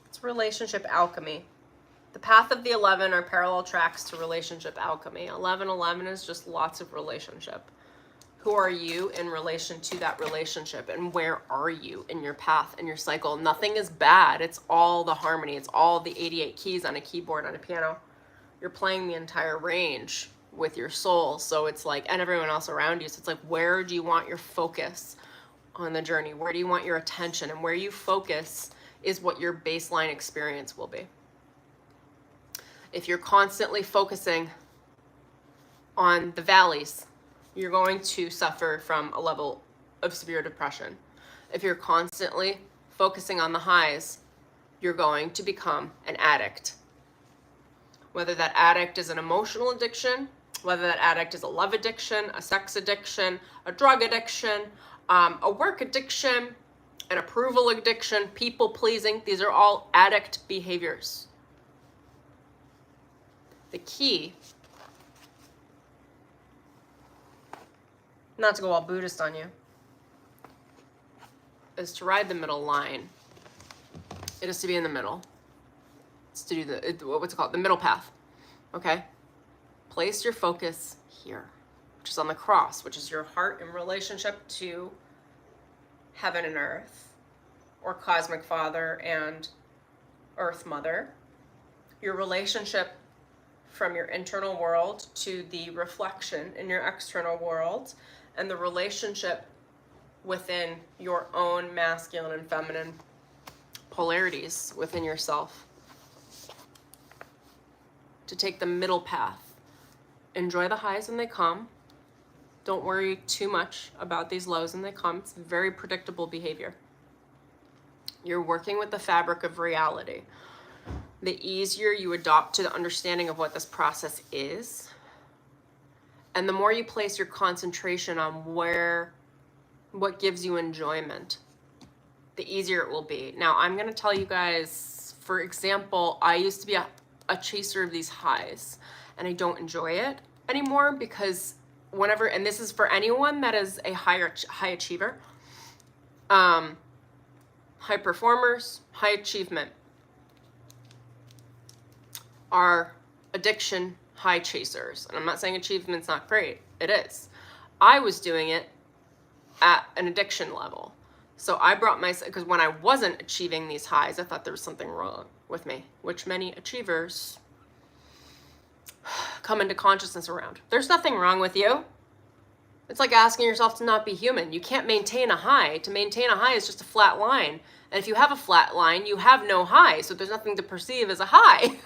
It's relationship alchemy. The path of the 11 are parallel tracks to relationship alchemy. 1111 is just lots of relationship. Who are you in relation to that relationship? And where are you in your path and your cycle? Nothing is bad. It's all the harmony. It's all the 88 keys on a keyboard, on a piano. You're playing the entire range with your soul. So it's like, and everyone else around you. So it's like, where do you want your focus on the journey? Where do you want your attention? And where you focus is what your baseline experience will be. If you're constantly focusing on the valleys, you're going to suffer from a level of severe depression. If you're constantly focusing on the highs, you're going to become an addict. Whether that addict is an emotional addiction, whether that addict is a love addiction, a sex addiction, a drug addiction, a work addiction, an approval addiction, people pleasing, these are all addict behaviors. The key, not to go all Buddhist on you, is to ride the middle line. It is to be in the middle. It's to do what's it called? The middle path. Okay? Place your focus here, which is on the cross, which is your heart in relationship to heaven and earth, or cosmic father and earth mother. Your relationship from your internal world to the reflection in your external world, and the relationship within your own masculine and feminine polarities within yourself. To take the middle path. Enjoy the highs when they come. Don't worry too much about these lows when they come. It's very predictable behavior. You're working with the fabric of reality. The easier you adopt to the understanding of what this process is, and the more you place your concentration on what gives you enjoyment, the easier it will be. Now, I'm going to tell you guys, for example, I used to be a chaser of these highs, and I don't enjoy it anymore because whenever, and this is for anyone that is a high achiever, high performers, high achievement, are addiction high chasers. And I'm not saying achievement's not great. It is. I was doing it at an addiction level. So I brought myself, because when I wasn't achieving these highs, I thought there was something wrong with me, which many achievers come into consciousness around. There's nothing wrong with you. It's like asking yourself to not be human. You can't maintain a high. To maintain a high is just a flat line. And if you have a flat line, you have no high. So there's nothing to perceive as a high.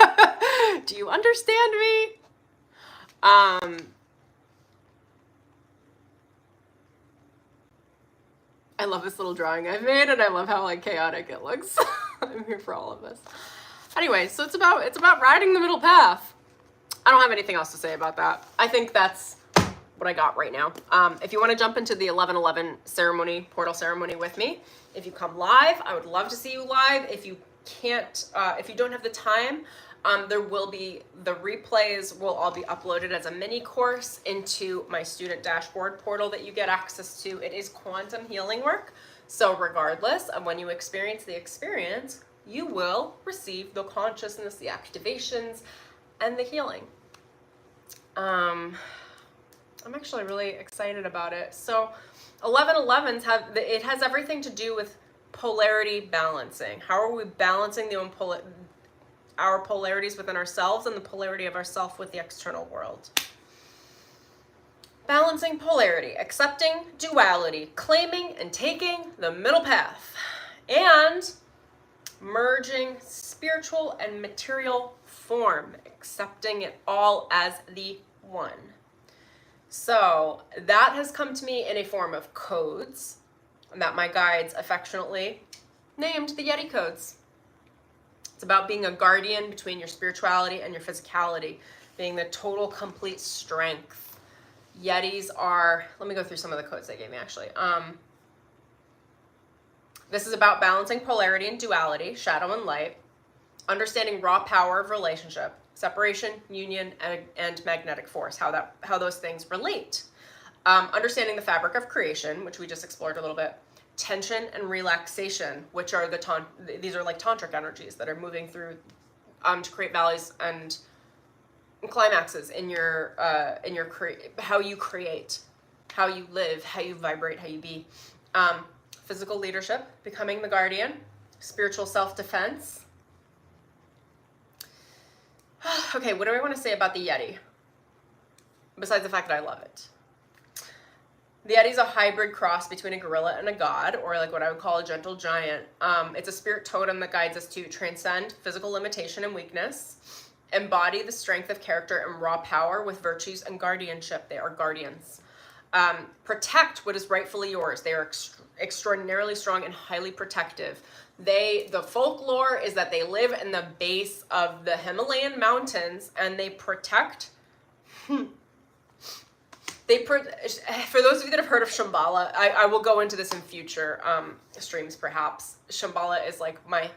Do you understand me? I love this little drawing I've made, and I love how like chaotic it looks. I'm here for all of this. Anyway, so it's about riding the middle path. I don't have anything else to say about that. I think that's what I got right now. If you want to jump into the 11/11 ceremony, portal ceremony with me, if you come live, I would love to see you live. If you can't, if you don't have the time, there will be, the replays will all be uploaded as a mini course into my student dashboard portal that you get access to. It is quantum healing work. So regardless of when you experience the experience, you will receive the consciousness, the activations, and the healing. I'm actually really excited about it. So 11/11s it has everything to do with polarity balancing. How are we balancing our polarities within ourselves and the polarity of ourself with the external world? Balancing polarity, accepting duality, claiming and taking the middle path, and merging spiritual and material form, accepting it all as the one. So that has come to me in a form of codes that my guides affectionately named the Yeti codes. It's about being a guardian between your spirituality and your physicality, being the total, complete strength. Yetis are, let me go through some of the codes they gave me actually. This is about balancing polarity and duality, shadow and light, understanding raw power of relationship, separation, union, and magnetic force, how those things relate. Understanding the fabric of creation, which we just explored a little bit. Tension and relaxation, which are these are like tantric energies that are moving through to create valleys and climaxes in your how you create, how you live, how you vibrate, how you be. Physical leadership, becoming the guardian, spiritual self-defense. Okay, what do I want to say about the Yeti? Besides the fact that I love it. The Yeti is a hybrid cross between a gorilla and a god, or like what I would call a gentle giant. It's a spirit totem that guides us to transcend physical limitation and weakness, embody the strength of character and raw power with virtues and guardianship. They are guardians. Protect what is rightfully yours. They are extraordinarily strong and highly protective. The folklore is that they live in the base of the Himalayan mountains and they protect. For those of you that have heard of Shambhala, I will go into this in future streams perhaps. Shambhala is like my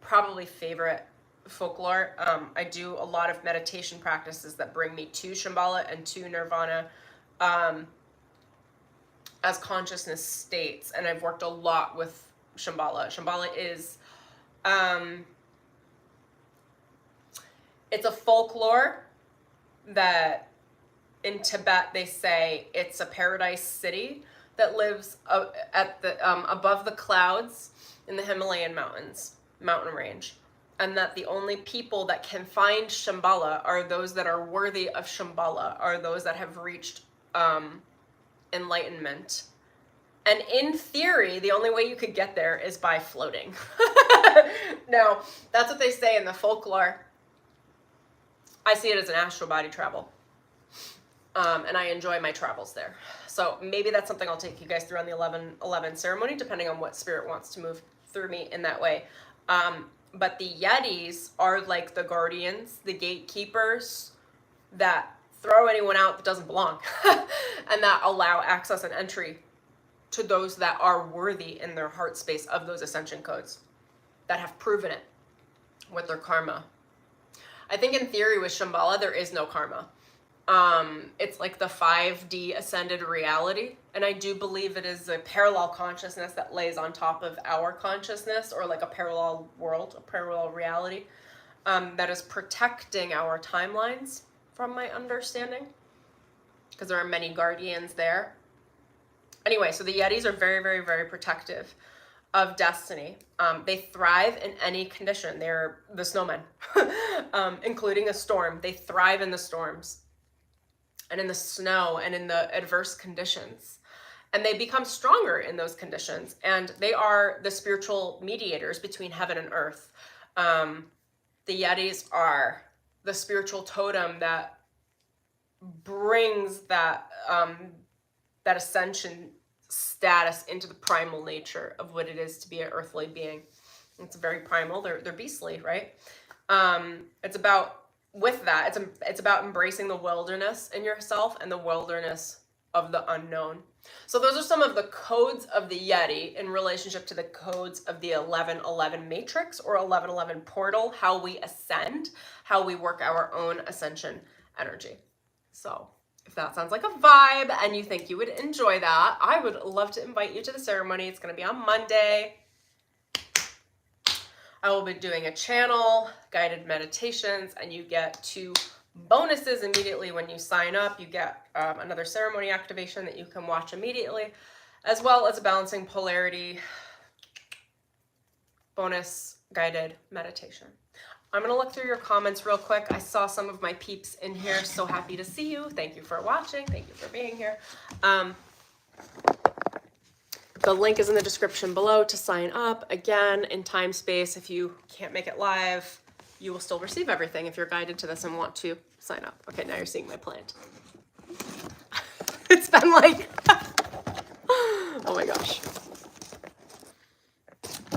probably favorite folklore. I do a lot of meditation practices that bring me to Shambhala and to Nirvana as consciousness states, and I've worked a lot with Shambhala. Shambhala is, it's a folklore that in Tibet they say it's a paradise city that lives at the above the clouds in the Himalayan mountain range. and that the only people that can find Shambhala are those that are worthy of Shambhala, are those that have reached enlightenment. And in theory, the only way you could get there is by floating. Now, that's what they say in the folklore. I see it as an astral body travel. And I enjoy my travels there. So maybe that's something I'll take you guys through on the 11/11 ceremony, depending on what spirit wants to move through me in that way. But the Yetis are like the guardians, the gatekeepers that throw anyone out that doesn't belong and that allow access and entry to those that are worthy in their heart space of those ascension codes, that have proven it with their karma. I think in theory with Shambhala, there is no karma. It's like the 5D ascended reality. And I do believe it is a parallel consciousness that lays on top of our consciousness, or like a parallel world, a parallel reality, that is protecting our timelines from my understanding, because there are many guardians there. Anyway, so the Yetis are very, very, very protective of destiny. They thrive in any condition. They're the snowmen, including a storm. They thrive in the storms and in the snow and in the adverse conditions. And they become stronger in those conditions. And they are the spiritual mediators between heaven and earth. The Yetis are the spiritual totem that brings that that ascension status into the primal nature of what it is to be an earthly being. It's very primal. They're beastly, right? It's about, with that, it's about embracing the wilderness in yourself and the wilderness of the unknown. So those are some of the codes of the Yeti in relationship to the codes of the 11/11 matrix or 11/11 portal, how we ascend, how we work our own ascension energy. So if that sounds like a vibe and you think you would enjoy that, I would love to invite you to the ceremony. It's going to be on Monday. I will be doing a channel, guided meditations, and you get 2 bonuses immediately when you sign up. You get another ceremony activation that you can watch immediately, as well as a balancing polarity bonus guided meditation. I'm going to look through your comments real quick. I saw some of my peeps in here. So happy to see you. Thank you for watching. Thank you for being here. The link is in the description below to sign up. Again, in time space, if you can't make it live, you will still receive everything if you're guided to this and want to sign up. Okay, now you're seeing my plant. It's been like, oh my gosh.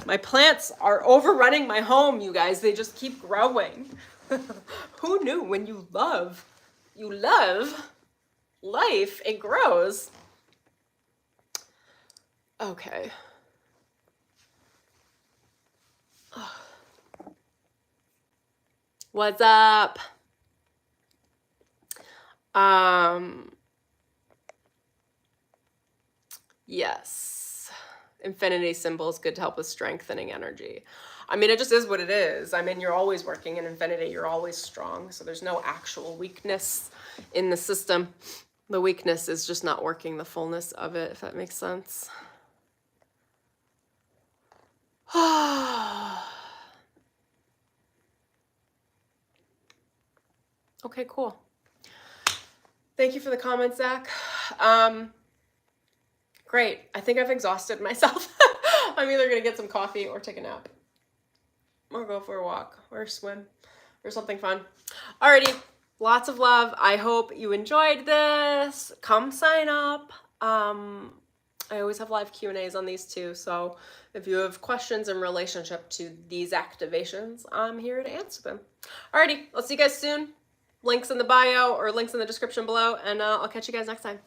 My plants are overrunning my home, you guys. They just keep growing. Who knew when you love life, it grows. Okay. What's up? Yes. Infinity symbol is good to help with strengthening energy. I mean, it just is what it is. I mean, you're always working in infinity. You're always strong. So there's no actual weakness in the system. The weakness is just not working the fullness of it, if that makes sense. Okay, cool. Thank you for the comment, Zach. Great. I think I've exhausted myself. I'm either going to get some coffee or take a nap. Or go for a walk or swim or something fun. Alrighty. Lots of love. I hope you enjoyed this. Come sign up. I always have live Q&As on these too. So if you have questions in relationship to these activations, I'm here to answer them. Alrighty. I'll see you guys soon. Links in the bio or links in the description below. And I'll catch you guys next time.